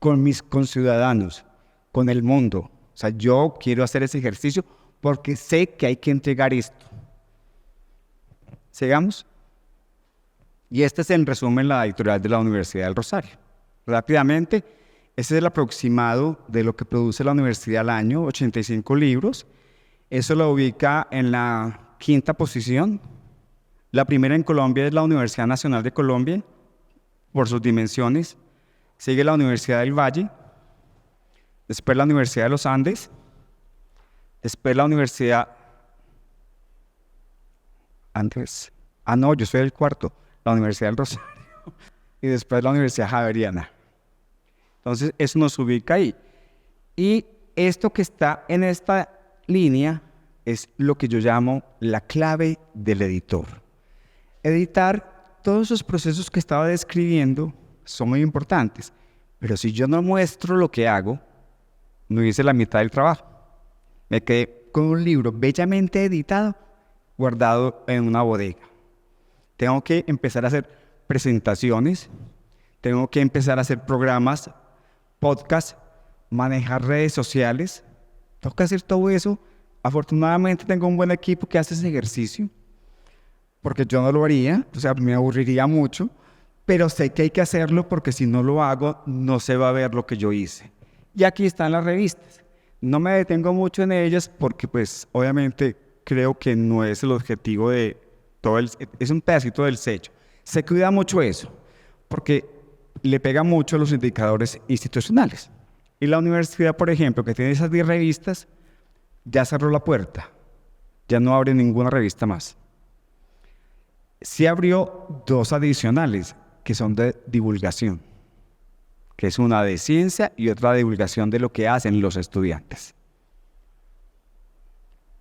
A: con mis conciudadanos, con el mundo. O sea, yo quiero hacer ese ejercicio porque sé que hay que entregar esto. Sigamos. Y este es en resumen la editorial de la Universidad del Rosario. Rápidamente, ese es el aproximado de lo que produce la universidad al año, 85 libros. Eso lo ubica en la 5ª posición. La primera en Colombia es la Universidad Nacional de Colombia, por sus dimensiones. sigue la Universidad del Valle, después la Universidad de los Andes, después la Universidad... Antes... Ah, no, yo soy el cuarto, la Universidad del Rosario, y después la Universidad Javeriana. Entonces, eso nos ubica ahí. Y esto que está en esta línea es lo que yo llamo la clave del editor. Editar, todos esos procesos que estaba describiendo son muy importantes, pero si yo no muestro lo que hago, no hice la mitad del trabajo. Me quedé con un libro bellamente editado, guardado en una bodega. Tengo que empezar a hacer presentaciones, tengo que empezar a hacer programas, podcasts, manejar redes sociales. Tengo que hacer todo eso. Afortunadamente tengo un buen equipo que hace ese ejercicio, porque yo no lo haría, o sea, me aburriría mucho, pero sé que hay que hacerlo porque si no lo hago, no se va a ver lo que yo hice. Y aquí están las revistas. No me detengo mucho en ellas porque, pues, obviamente creo que no es el objetivo de todo es un pedacito del sello. Se cuida mucho eso, porque le pega mucho a los indicadores institucionales. Y la universidad, por ejemplo, que tiene esas 10 revistas, ya cerró la puerta. Ya no abre ninguna revista más. Sí abrió 2 adicionales, que son de divulgación, que es una de ciencia y otra de divulgación de lo que hacen los estudiantes.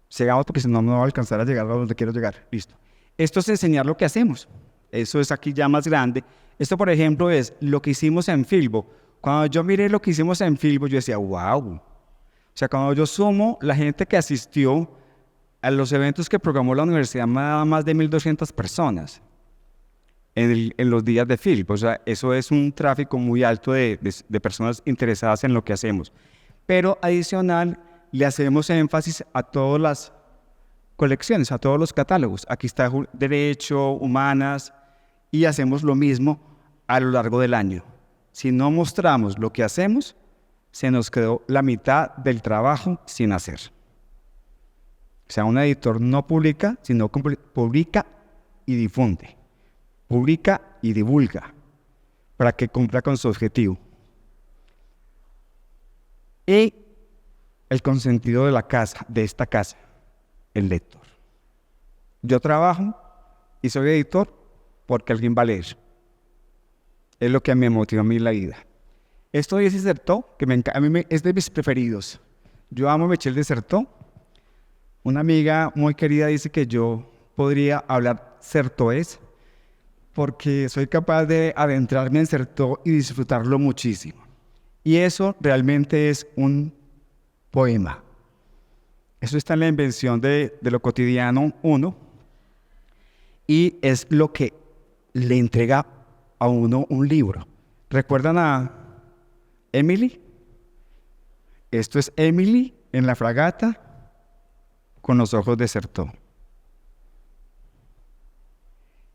A: Sigamos porque si no, no va a alcanzar a llegar a donde quiero llegar. Listo. Esto es enseñar lo que hacemos. Eso es aquí ya más grande. Esto, por ejemplo, es lo que hicimos en Filbo. Cuando yo miré lo que hicimos en Filbo, yo decía, wow. O sea, cuando yo sumo la gente que asistió a los eventos que programó la universidad, me daba más de 1.200 personas en los días de Filbo. O sea, eso es un tráfico muy alto de personas interesadas en lo que hacemos. Pero adicional, le hacemos énfasis a todas las colecciones, a todos los catálogos. Aquí está Derecho, Humanas, y hacemos lo mismo a lo largo del año. Si no mostramos lo que hacemos, se nos quedó la mitad del trabajo sin hacer. O sea, un editor no publica, sino publica y difunde. Publica y divulga para que cumpla con su objetivo. Y el consentido de la casa, de esta casa, el lector. Yo trabajo y soy editor porque alguien va a leer. Es lo que me motiva a mí en la vida. Esto de Certeau, que es de mis preferidos. Yo amo Michel de Certeau. Una amiga muy querida dice que yo podría hablar certoés porque soy capaz de adentrarme en Certeau y disfrutarlo muchísimo. Y eso realmente es un poema. Eso está en la invención de lo cotidiano 1 y es lo que le entrega a uno un libro. ¿Recuerdan a Emily? Esto es Emily en la fragata con los ojos de Certeau.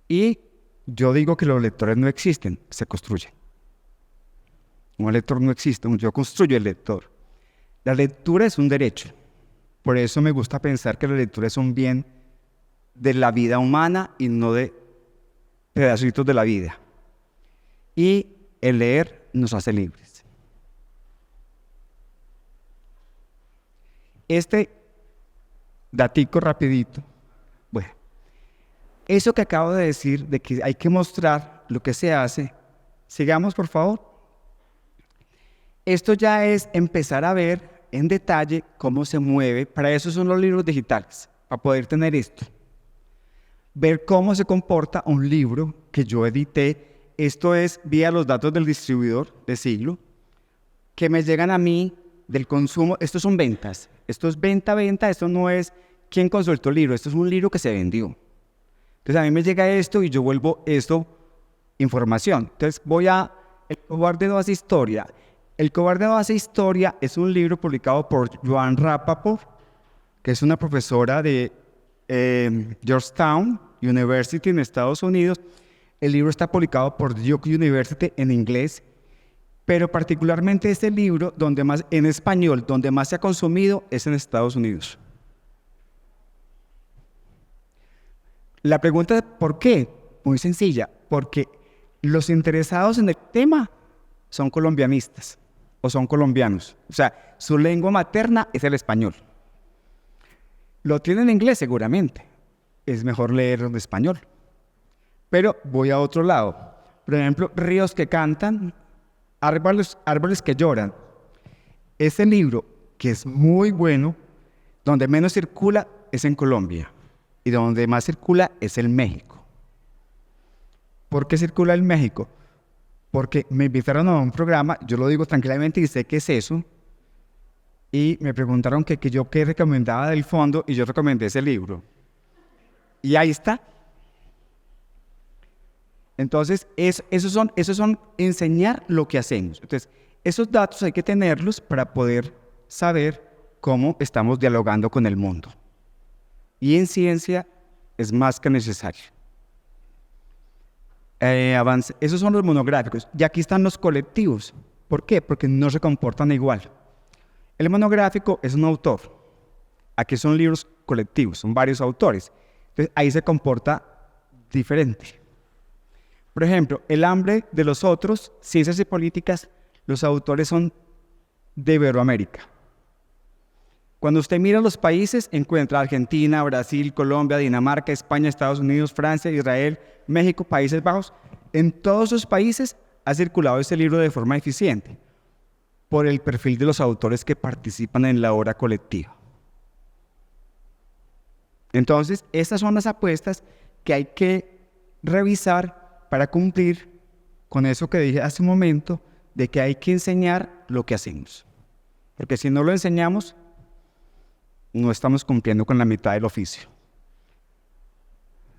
A: Y yo digo que los lectores no existen, se construyen. Un lector no existe, yo construyo el lector. La lectura es un derecho. Por eso me gusta pensar que la lectura es un bien de la vida humana y no de pedacitos de la vida. Y el leer nos hace libres. Este datico rapidito. Bueno, eso que acabo de decir, de que hay que mostrar lo que se hace, sigamos por favor. Esto ya es empezar a ver en detalle cómo se mueve. Para eso son los libros digitales, para poder tener esto. Ver cómo se comporta un libro que yo edité. Esto es vía los datos del distribuidor de Siglo, que me llegan a mí del consumo. Estos son ventas. Esto es venta. Esto no es quién consultó el libro. Esto es un libro que se vendió. Entonces a mí me llega esto y yo vuelvo esto información. Entonces voy a El cobarde no hace historia. El cobarde no hace historia es un libro publicado por Joan Rapaport, que es una profesora de Georgetown University en Estados Unidos. El libro está publicado por Duke University en inglés, pero particularmente este libro, en español, donde más se ha consumido es en Estados Unidos. La pregunta es ¿por qué? Muy sencilla, porque los interesados en el tema son colombianistas o son colombianos. O sea, su lengua materna es el español. Lo tienen en inglés seguramente. Es mejor leerlo en español. Pero voy a otro lado. Por ejemplo, Ríos que cantan, árboles que lloran. Ese libro, que es muy bueno, donde menos circula es en Colombia y donde más circula es en México. ¿Por qué circula en México? Porque me invitaron a un programa, yo lo digo tranquilamente y sé qué es eso, y me preguntaron que yo qué recomendaba del fondo y yo recomendé ese libro. Y ahí está. Entonces, esos son enseñar lo que hacemos. Entonces, esos datos hay que tenerlos para poder saber cómo estamos dialogando con el mundo. Y en ciencia es más que necesario. Esos son los monográficos. Y aquí están los colectivos. ¿Por qué? Porque no se comportan igual. El monográfico es un autor. Aquí son libros colectivos, son varios autores. Entonces, ahí se comporta diferente. Por ejemplo, El hambre de los otros, Ciencias y Políticas, los autores son de Iberoamérica. Cuando usted mira los países, encuentra Argentina, Brasil, Colombia, Dinamarca, España, Estados Unidos, Francia, Israel, México, Países Bajos. En todos esos países ha circulado este libro de forma eficiente por el perfil de los autores que participan en la obra colectiva. Entonces, estas son las apuestas que hay que revisar para cumplir con eso que dije hace un momento, de que hay que enseñar lo que hacemos. Porque si no lo enseñamos, no estamos cumpliendo con la mitad del oficio.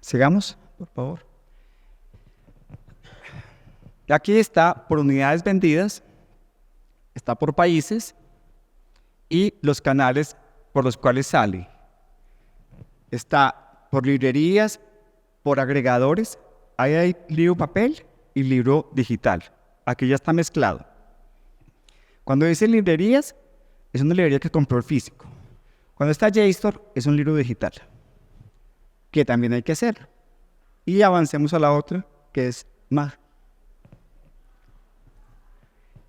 A: Sigamos, por favor. Aquí está por unidades vendidas, está por países y los canales por los cuales sale. Está por librerías, por agregadores. Ahí hay libro papel y libro digital. Aquí ya está mezclado. Cuando dice librerías, es una librería que compró el físico. Cuando está JSTOR, es un libro digital, que también hay que hacer. Y avancemos a la otra, que es MAG.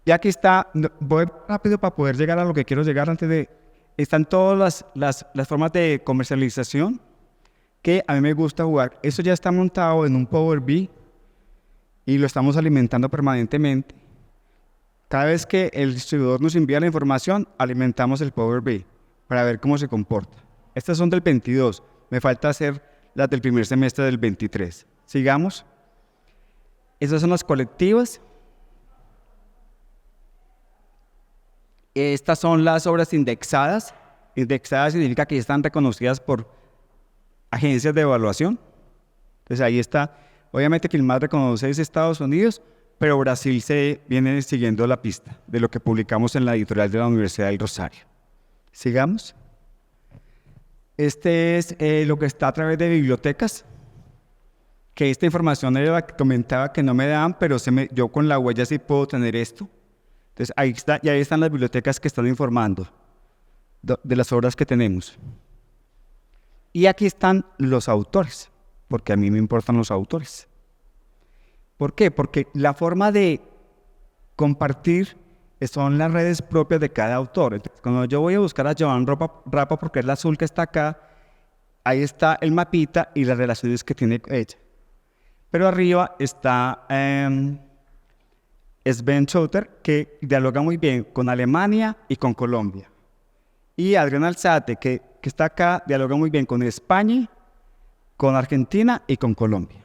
A: Y aquí está, voy rápido para poder llegar a lo que quiero llegar antes de... Están todas las formas de comercialización que a mí me gusta jugar. Eso ya está montado en un Power BI y lo estamos alimentando permanentemente. Cada vez que el distribuidor nos envía la información, alimentamos el Power BI para ver cómo se comporta. Estas son del 22. Me falta hacer las del primer semestre del 23. Sigamos. Esas son las colectivas. Estas son las obras indexadas. Indexadas significa que están reconocidas por agencias de evaluación. Entonces ahí está. Obviamente que el más reconocido es Estados Unidos, pero Brasil se viene siguiendo la pista de lo que publicamos en la editorial de la Universidad del Rosario. Sigamos. Este es lo que está a través de bibliotecas, que esta información era la que comentaba que no me daban, pero yo con la huella sí puedo tener esto. Entonces ahí está, y ahí están las bibliotecas que están informando de las obras que tenemos. Y aquí están los autores, porque a mí me importan los autores. ¿Por qué? Porque la forma de compartir son las redes propias de cada autor. Entonces, cuando yo voy a buscar a Joan Rapa, porque es la azul que está acá, ahí está el mapita y las relaciones que tiene ella. Pero arriba está Sven Schouter, que dialoga muy bien con Alemania y con Colombia. Y Adrián Alzate, que está acá, dialoga muy bien con España, con Argentina y con Colombia.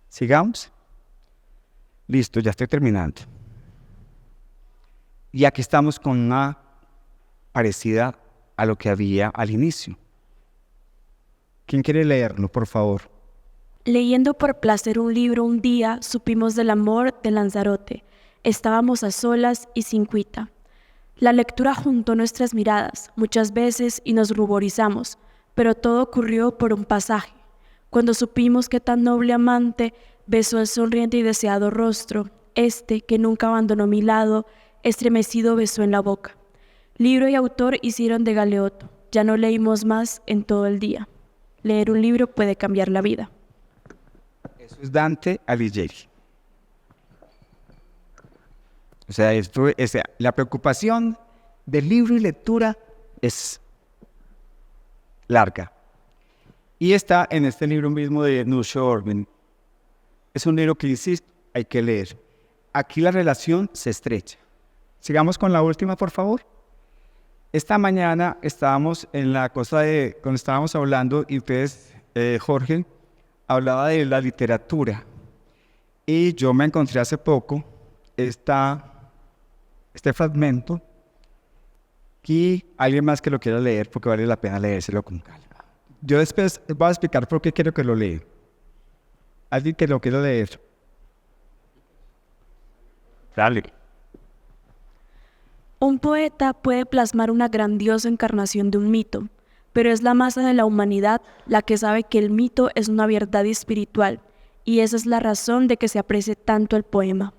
A: Sigamos. Listo, ya estoy terminando. Y aquí estamos con una parecida a lo que había al inicio. ¿Quién quiere leerlo, por favor?
C: Leyendo por placer un libro un día, supimos del amor de Lanzarote. Estábamos a solas y sin cuita. La lectura juntó nuestras miradas, muchas veces, y nos ruborizamos, pero todo ocurrió por un pasaje. Cuando supimos que tan noble amante besó el sonriente y deseado rostro, este, que nunca abandonó mi lado, estremecido besó en la boca. Libro y autor hicieron de Galeotto. Ya no leímos más en todo el día. Leer un libro puede cambiar la vida.
A: Eso es Dante Alighieri. O sea, la preocupación del libro y lectura es larga. Y está en este libro mismo de Nusho Orben. Es un libro que, insisto, hay que leer. Aquí la relación se estrecha. Sigamos con la última, por favor. Esta mañana estábamos en la cosa cuando estábamos hablando, y ustedes, Jorge, hablaba de la literatura. Y yo me encontré hace poco este fragmento, y alguien más que lo quiera leer, porque vale la pena leérselo con calma. Yo después voy a explicar por qué quiero que lo lea. Alguien que lo quiera leer. Dale.
C: Un poeta puede plasmar una grandiosa encarnación de un mito, pero es la masa de la humanidad la que sabe que el mito es una verdad espiritual, y esa es la razón de que se aprecie tanto el poema.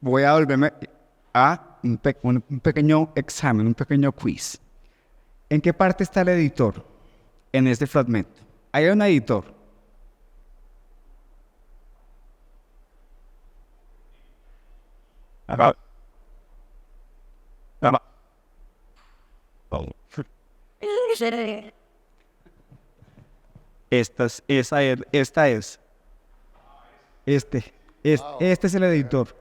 A: Voy a volverme a un pequeño examen, un pequeño quiz. ¿En qué parte está el editor en este fragmento? Hay un editor. Este es el editor.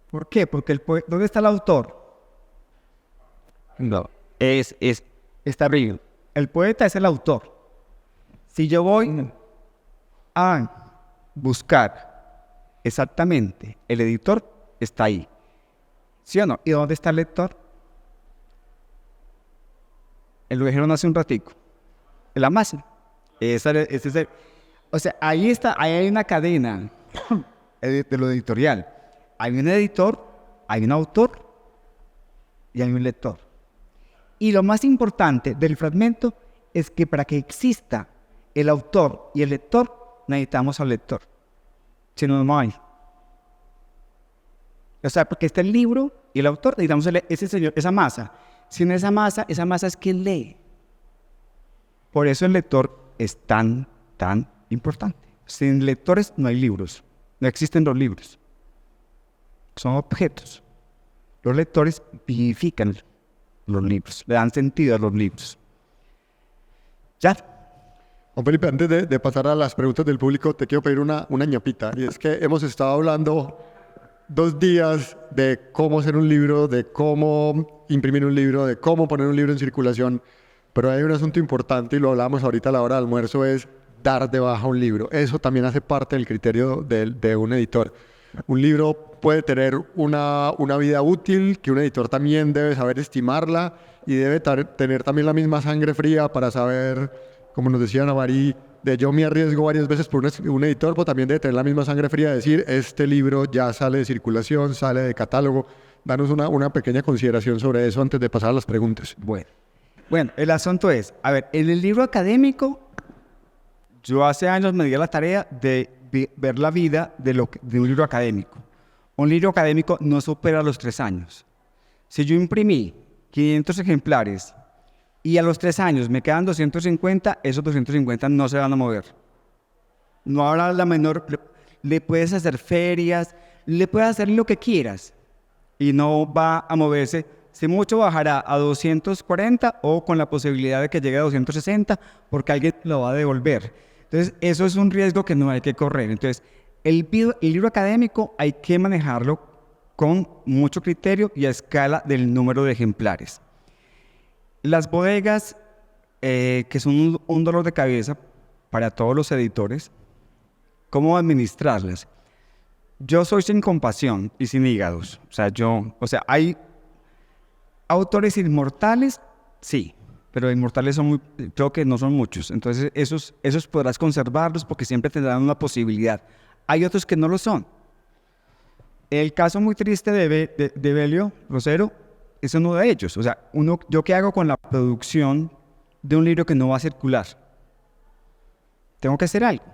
A: ¿Por qué? Porque ¿dónde está el autor? No. Está arriba. El poeta es el autor. Si yo voy a buscar exactamente, el editor está ahí. ¿Sí o no? ¿Y dónde está el lector? Lo dijeron hace un ratico. En la masa. O sea, ahí está, ahí hay una cadena de lo editorial. Hay un editor, hay un autor y hay un lector. Y lo más importante del fragmento es que para que exista el autor y el lector, necesitamos al lector. Si no, no hay. O sea, porque está el libro y el autor, necesitamos ese señor, esa masa. Sin esa masa es quien lee. Por eso el lector es tan importante. Sin lectores no hay libros. No existen los libros. Son objetos. Los lectores vivifican los libros, le dan sentido a los libros. ¿Ya?
D: Juan Felipe, antes de pasar a las preguntas del público, te quiero pedir una ñapita. Y es que hemos estado hablando 2 días de cómo hacer un libro, de cómo imprimir un libro, de cómo poner un libro en circulación. Pero hay un asunto importante, y lo hablábamos ahorita a la hora del almuerzo, es dar de baja un libro. Eso también hace parte del criterio de un editor. Un libro puede tener una vida útil, que un editor también debe saber estimarla, y debe tener también la misma sangre fría para saber, como nos decía Navari, de yo me arriesgo varias veces por un editor, pero también debe tener la misma sangre fría de decir, este libro ya sale de circulación, sale de catálogo. Danos una pequeña consideración sobre eso antes de pasar a las preguntas.
A: Bueno, el asunto es, a ver, en el libro académico, yo hace años me di a la tarea de ver la vida de un libro académico. Un libro académico no supera los 3 años. Si yo imprimí 500 ejemplares y a los 3 años me quedan 250, esos 250 no se van a mover. No habrá la menor... Le puedes hacer ferias, le puedes hacer lo que quieras y no va a moverse. Si mucho bajará a 240 o con la posibilidad de que llegue a 260 porque alguien lo va a devolver. Entonces, eso es un riesgo que no hay que correr. Entonces, el libro académico hay que manejarlo con mucho criterio y a escala del número de ejemplares. Las bodegas, que son un dolor de cabeza para todos los editores, ¿cómo administrarlas? Yo soy sin compasión y sin hígados. Hay autores inmortales, sí, pero inmortales creo que no son muchos. Entonces, esos podrás conservarlos porque siempre tendrán una posibilidad. Hay otros que no lo son. El caso muy triste de Belio Rosero es uno de ellos. O sea, ¿yo qué hago con la producción de un libro que no va a circular? Tengo que hacer algo.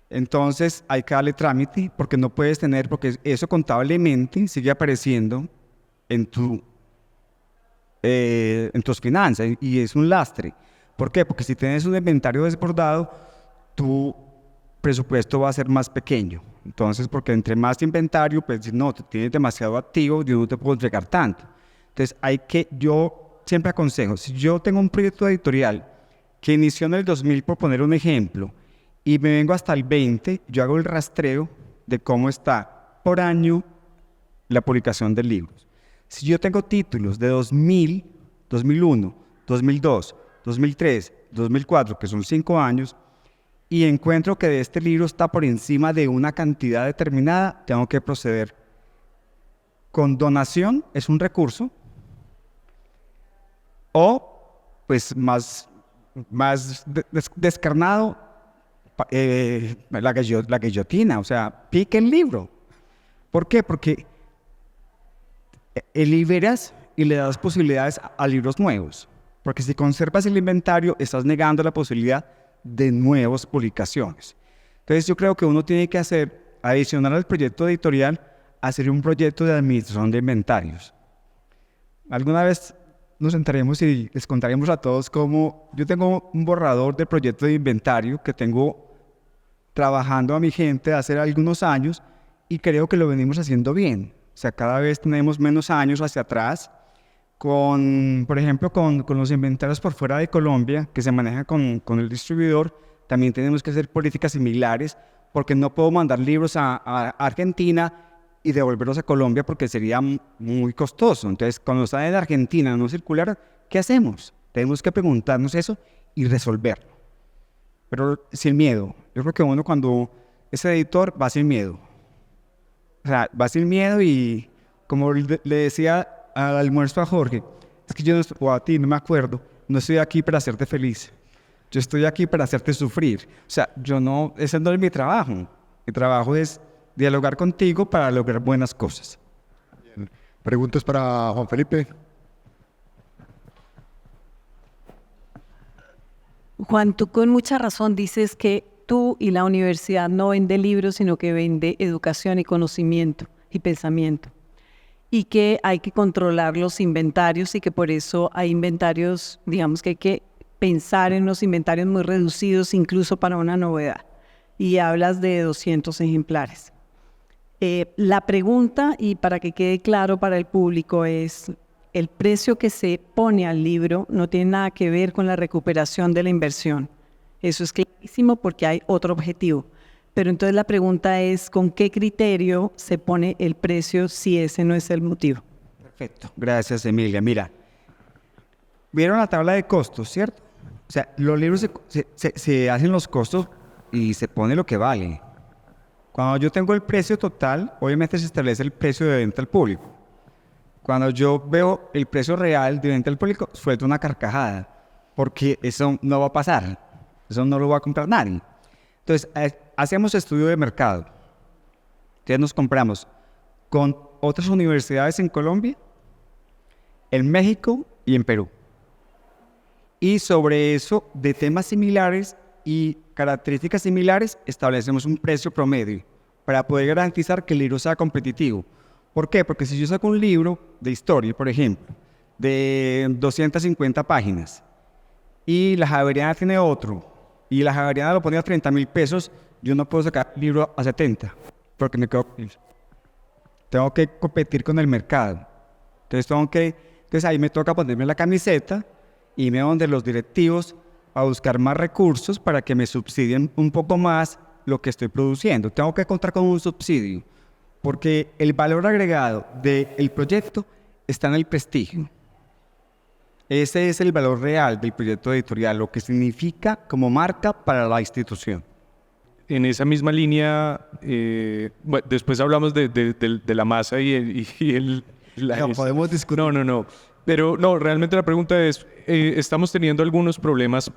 A: Entonces, hay que darle trámite porque no puedes tener, porque eso contablemente sigue apareciendo en tus finanzas y es un lastre. ¿Por qué? Porque si tienes un inventario desbordado, tu presupuesto va a ser más pequeño. Entonces, porque entre más inventario, pues no, tú tienes demasiado activo, yo no te puedo entregar tanto. Entonces, yo siempre aconsejo, si yo tengo un proyecto editorial que inició en el 2000, por poner un ejemplo, y me vengo hasta el 20, yo hago el rastreo de cómo está por año la publicación de libros. Si yo tengo títulos de 2000, 2001, 2002, 2003, 2004, que son 5 años, y encuentro que de este libro está por encima de una cantidad determinada, tengo que proceder con donación, es un recurso, o pues más descarnado, la guillotina, o sea, pique el libro. ¿Por qué? Porque liberas y le das posibilidades a libros nuevos. Porque si conservas el inventario, estás negando la posibilidad de nuevas publicaciones. Entonces yo creo que uno tiene que hacer, adicional al proyecto editorial, hacer un proyecto de administración de inventarios. Alguna vez nos sentaremos y les contaremos a todos cómo yo tengo un borrador de proyecto de inventario que tengo trabajando a mi gente hace algunos años y creo que lo venimos haciendo bien. O sea, cada vez tenemos menos años hacia atrás. Por ejemplo, con los inventarios por fuera de Colombia, que se manejan con el distribuidor, también tenemos que hacer políticas similares, porque no puedo mandar libros a Argentina y devolverlos a Colombia porque sería muy costoso. Entonces, cuando están en Argentina no circular, ¿qué hacemos? Tenemos que preguntarnos eso y resolverlo. Pero sin miedo. Yo creo que uno cuando es editor va sin miedo. O sea, va sin miedo y como le decía al almuerzo a Jorge, es que yo, o a ti, no me acuerdo, no estoy aquí para hacerte feliz. Yo estoy aquí para hacerte sufrir. O sea, ese no es mi trabajo. Mi trabajo es dialogar contigo para lograr buenas cosas.
D: Bien. ¿Preguntas para Juan Felipe?
E: Juan, tú con mucha razón dices que tú y la universidad no vende libros, sino que vende educación y conocimiento y pensamiento. Y que hay que controlar los inventarios y que por eso hay inventarios, digamos que hay que pensar en los inventarios muy reducidos incluso para una novedad. Y hablas de 200 ejemplares. La pregunta, y para que quede claro para el público, es el precio que se pone al libro no tiene nada que ver con la recuperación de la inversión. Eso es clarísimo porque hay otro objetivo. Pero entonces la pregunta es, ¿con qué criterio se pone el precio si ese no es el motivo?
A: Perfecto. Gracias, Emilia. Mira, vieron la tabla de costos, ¿cierto? O sea, los libros se hacen los costos y se pone lo que vale. Cuando yo tengo el precio total, obviamente se establece el precio de venta al público. Cuando yo veo el precio real de venta al público, suelto una carcajada, porque eso no va a pasar. Eso no lo va a comprar nadie. Entonces, hacemos estudio de mercado. Entonces nos compramos con otras universidades en Colombia, en México y en Perú. Y sobre eso, de temas similares y características similares, establecemos un precio promedio para poder garantizar que el libro sea competitivo. ¿Por qué? Porque si yo saco un libro de historia, por ejemplo, de 250 páginas, y la Javeriana tiene otro, y la Javeriana lo pone a 30.000 pesos, yo no puedo sacar el libro a 70, porque me quedo... Tengo que competir con el mercado. Entonces ahí me toca ponerme la camiseta, irme donde los directivos a buscar más recursos para que me subsidien un poco más lo que estoy produciendo. Tengo que contar con un subsidio, porque el valor agregado del proyecto está en el prestigio. Ese es el valor real del proyecto editorial, lo que significa como marca para la institución.
F: En esa misma línea, bueno, después hablamos de la masa
A: No, podemos discutir.
F: No. Pero no, realmente la pregunta es, estamos teniendo algunos problemas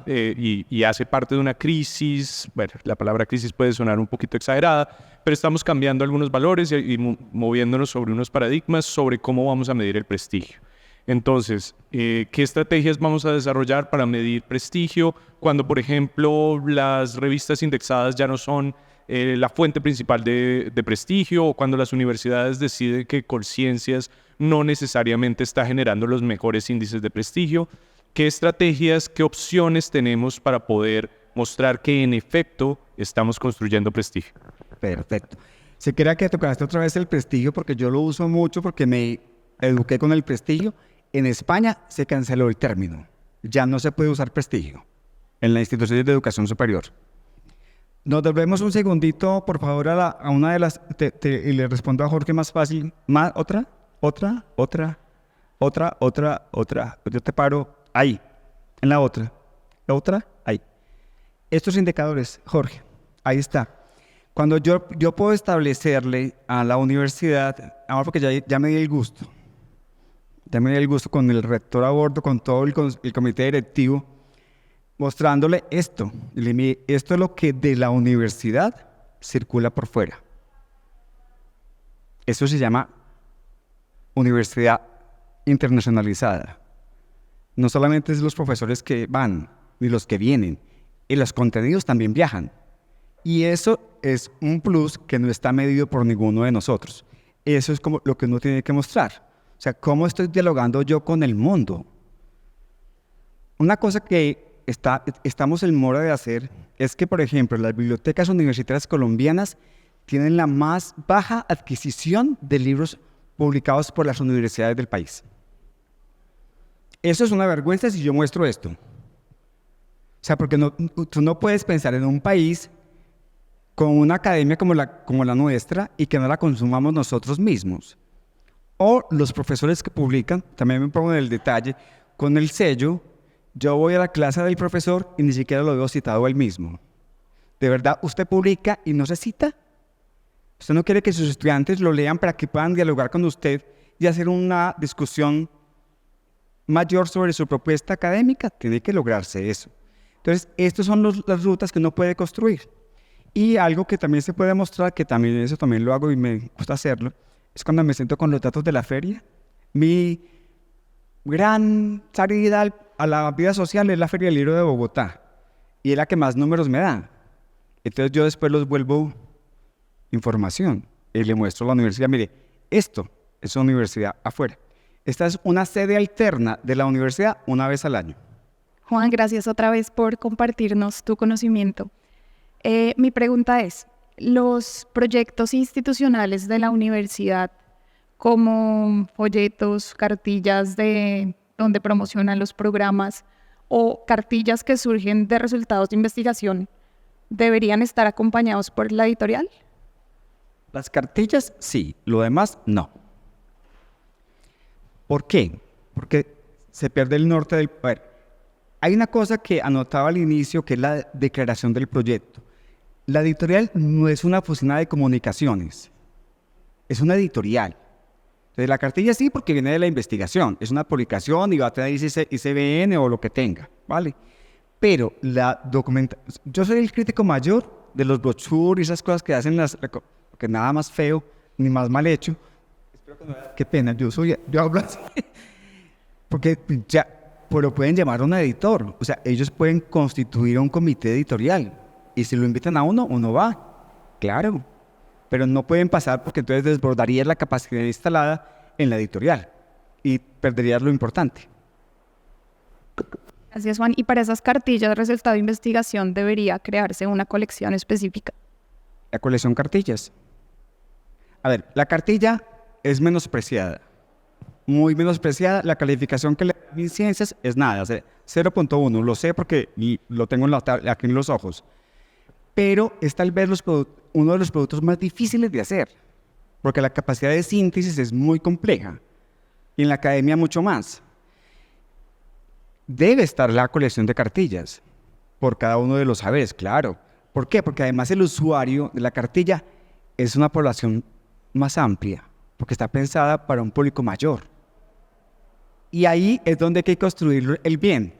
F: y hace parte de una crisis, bueno, la palabra crisis puede sonar un poquito exagerada, pero estamos cambiando algunos valores y moviéndonos sobre unos paradigmas sobre cómo vamos a medir el prestigio. Entonces, ¿qué estrategias vamos a desarrollar para medir prestigio cuando, por ejemplo, las revistas indexadas ya no son la fuente principal de prestigio, o cuando las universidades deciden que Colciencias no necesariamente está generando los mejores índices de prestigio? ¿Qué estrategias, qué opciones tenemos para poder mostrar que en efecto estamos construyendo prestigio?
A: Perfecto. Si quería que tocaste otra vez el prestigio, porque yo lo uso mucho porque me eduqué con el prestigio. En España se canceló el término. Ya no se puede usar prestigio en las instituciones de educación superior. Nos volvemos un segundito, por favor, a una de las... y le respondo a Jorge más fácil. ¿Otra? Yo te paro ahí, en la otra. La otra, ahí. Estos indicadores, Jorge, ahí está. Cuando yo puedo establecerle a la universidad, ahora porque ya me di el gusto, con el rector a bordo, con todo el comité directivo, mostrándole esto. Esto es lo que de la universidad circula por fuera. Eso se llama universidad internacionalizada. No solamente es los profesores que van, ni los que vienen, y los contenidos también viajan. Y eso es un plus que no está medido por ninguno de nosotros. Eso es como lo que uno tiene que mostrar. O sea, ¿cómo estoy dialogando yo con el mundo? Una cosa que estamos en mora de hacer es que, por ejemplo, las bibliotecas universitarias colombianas tienen la más baja adquisición de libros publicados por las universidades del país. Eso es una vergüenza si yo muestro esto. O sea, porque tú no puedes pensar en un país con una academia como la nuestra y que no la consumamos nosotros mismos. O los profesores que publican, también me pongo en el detalle, con el sello, yo voy a la clase del profesor y ni siquiera lo veo citado él mismo. ¿De verdad usted publica y no se cita? ¿Usted no quiere que sus estudiantes lo lean para que puedan dialogar con usted y hacer una discusión mayor sobre su propuesta académica? Tiene que lograrse eso. Entonces, estas son las rutas que uno puede construir. Y algo que también se puede mostrar, que también eso también lo hago y me gusta hacerlo, es cuando me siento con los datos de la feria. Mi gran salida a la vida social es la Feria del Libro de Bogotá. Y es la que más números me da. Entonces yo después los vuelvo información y le muestro a la universidad, mire, esto es una universidad afuera. Esta es una sede alterna de la universidad una vez al año.
G: Juan, gracias otra vez por compartirnos tu conocimiento. Mi pregunta es, ¿los proyectos institucionales de la universidad, como folletos, cartillas donde promocionan los programas o cartillas que surgen de resultados de investigación, deberían estar acompañados por la editorial?
A: Las cartillas, sí. Lo demás, no. ¿Por qué? Porque se pierde el norte del... A ver, hay una cosa que anotaba al inicio, que es la declaración del proyecto. La editorial no es una oficina de comunicaciones, es una editorial. Entonces, la cartilla sí, porque viene de la investigación, es una publicación y va a tener ICBN o lo que tenga, ¿vale? Pero la documentación... Yo soy el crítico mayor de los brochures y esas cosas que hacen que nada más feo ni más mal hecho. Espero que no vea. Qué pena, yo hablo así. Porque pero pueden llamar a un editor. O sea, ellos pueden constituir un comité editorial. Y si lo invitan a uno va. Claro. Pero no pueden pasar porque entonces desbordarías la capacidad instalada en la editorial. Y perderías lo importante.
G: Gracias, Juan. Y para esas cartillas de resultado de investigación debería crearse una colección específica.
A: La colección cartillas. A ver, la cartilla es menospreciada. Muy menospreciada. La calificación que le dan en ciencias es nada, 0.1. Lo sé porque lo tengo aquí en los ojos. Pero es tal vez uno de los productos más difíciles de hacer, porque la capacidad de síntesis es muy compleja y en la academia mucho más. Debe estar la colección de cartillas por cada uno de los saberes, claro. ¿Por qué? Porque además el usuario de la cartilla es una población más amplia, porque está pensada para un público mayor. Y ahí es donde hay que construir el bien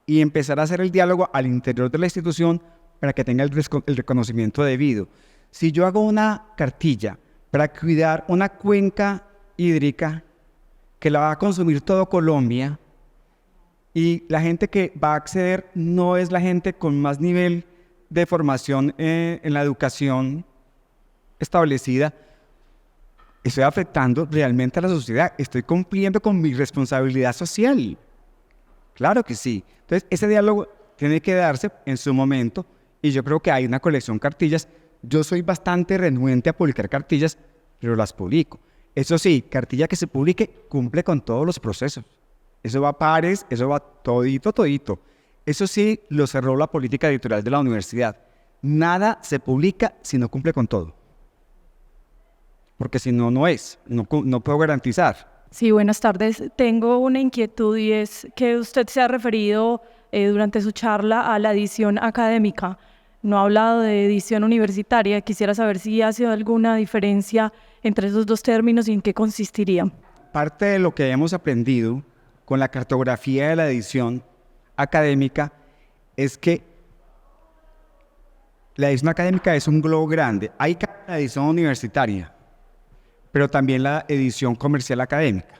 A: y empezar a hacer el diálogo al interior de la institución para que tenga el reconocimiento debido. Si yo hago una cartilla para cuidar una cuenca hídrica que la va a consumir todo Colombia y la gente que va a acceder no es la gente con más nivel de formación en la educación establecida, estoy afectando realmente a la sociedad, estoy cumpliendo con mi responsabilidad social. Claro que sí. Entonces, ese diálogo tiene que darse en su momento y yo creo que hay una colección de cartillas yo soy bastante renuente a publicar cartillas, pero las publico. Eso sí, cartilla que se publique cumple con todos los procesos. Eso va a pares, eso va todito, todito. Eso sí, lo cerró la política editorial de la universidad. Nada se publica si no cumple con todo. Porque si no, no puedo garantizar.
H: Sí, buenas tardes. Tengo una inquietud y es que usted se ha referido durante su charla a la edición académica. No ha hablado de edición universitaria. Quisiera saber si ha sido alguna diferencia entre esos dos términos y en qué consistiría.
A: Parte de lo que hemos aprendido con la cartografía de la edición académica es que la edición académica es un globo grande. Hay la edición universitaria, pero también la edición comercial académica.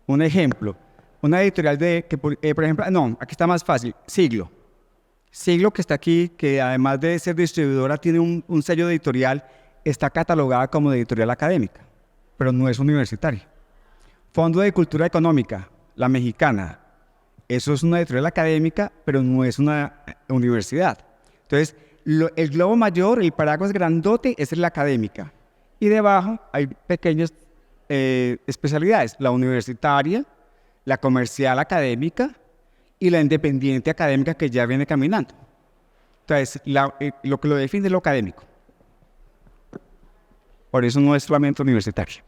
A: Un ejemplo, una editorial por ejemplo, aquí está más fácil, Siglo. Siglo, que está aquí, que además de ser distribuidora tiene un sello editorial, está catalogada como de editorial académica, pero no es universitaria. Fondo de Cultura Económica, la mexicana, eso es una editorial académica, pero no es una universidad. Entonces, el globo mayor, el paraguas grandote, es la académica. Y debajo hay pequeñas especialidades, la universitaria, la comercial académica y la independiente académica que ya viene caminando. Entonces, lo que lo define es lo académico. Por eso no es solamente universitario.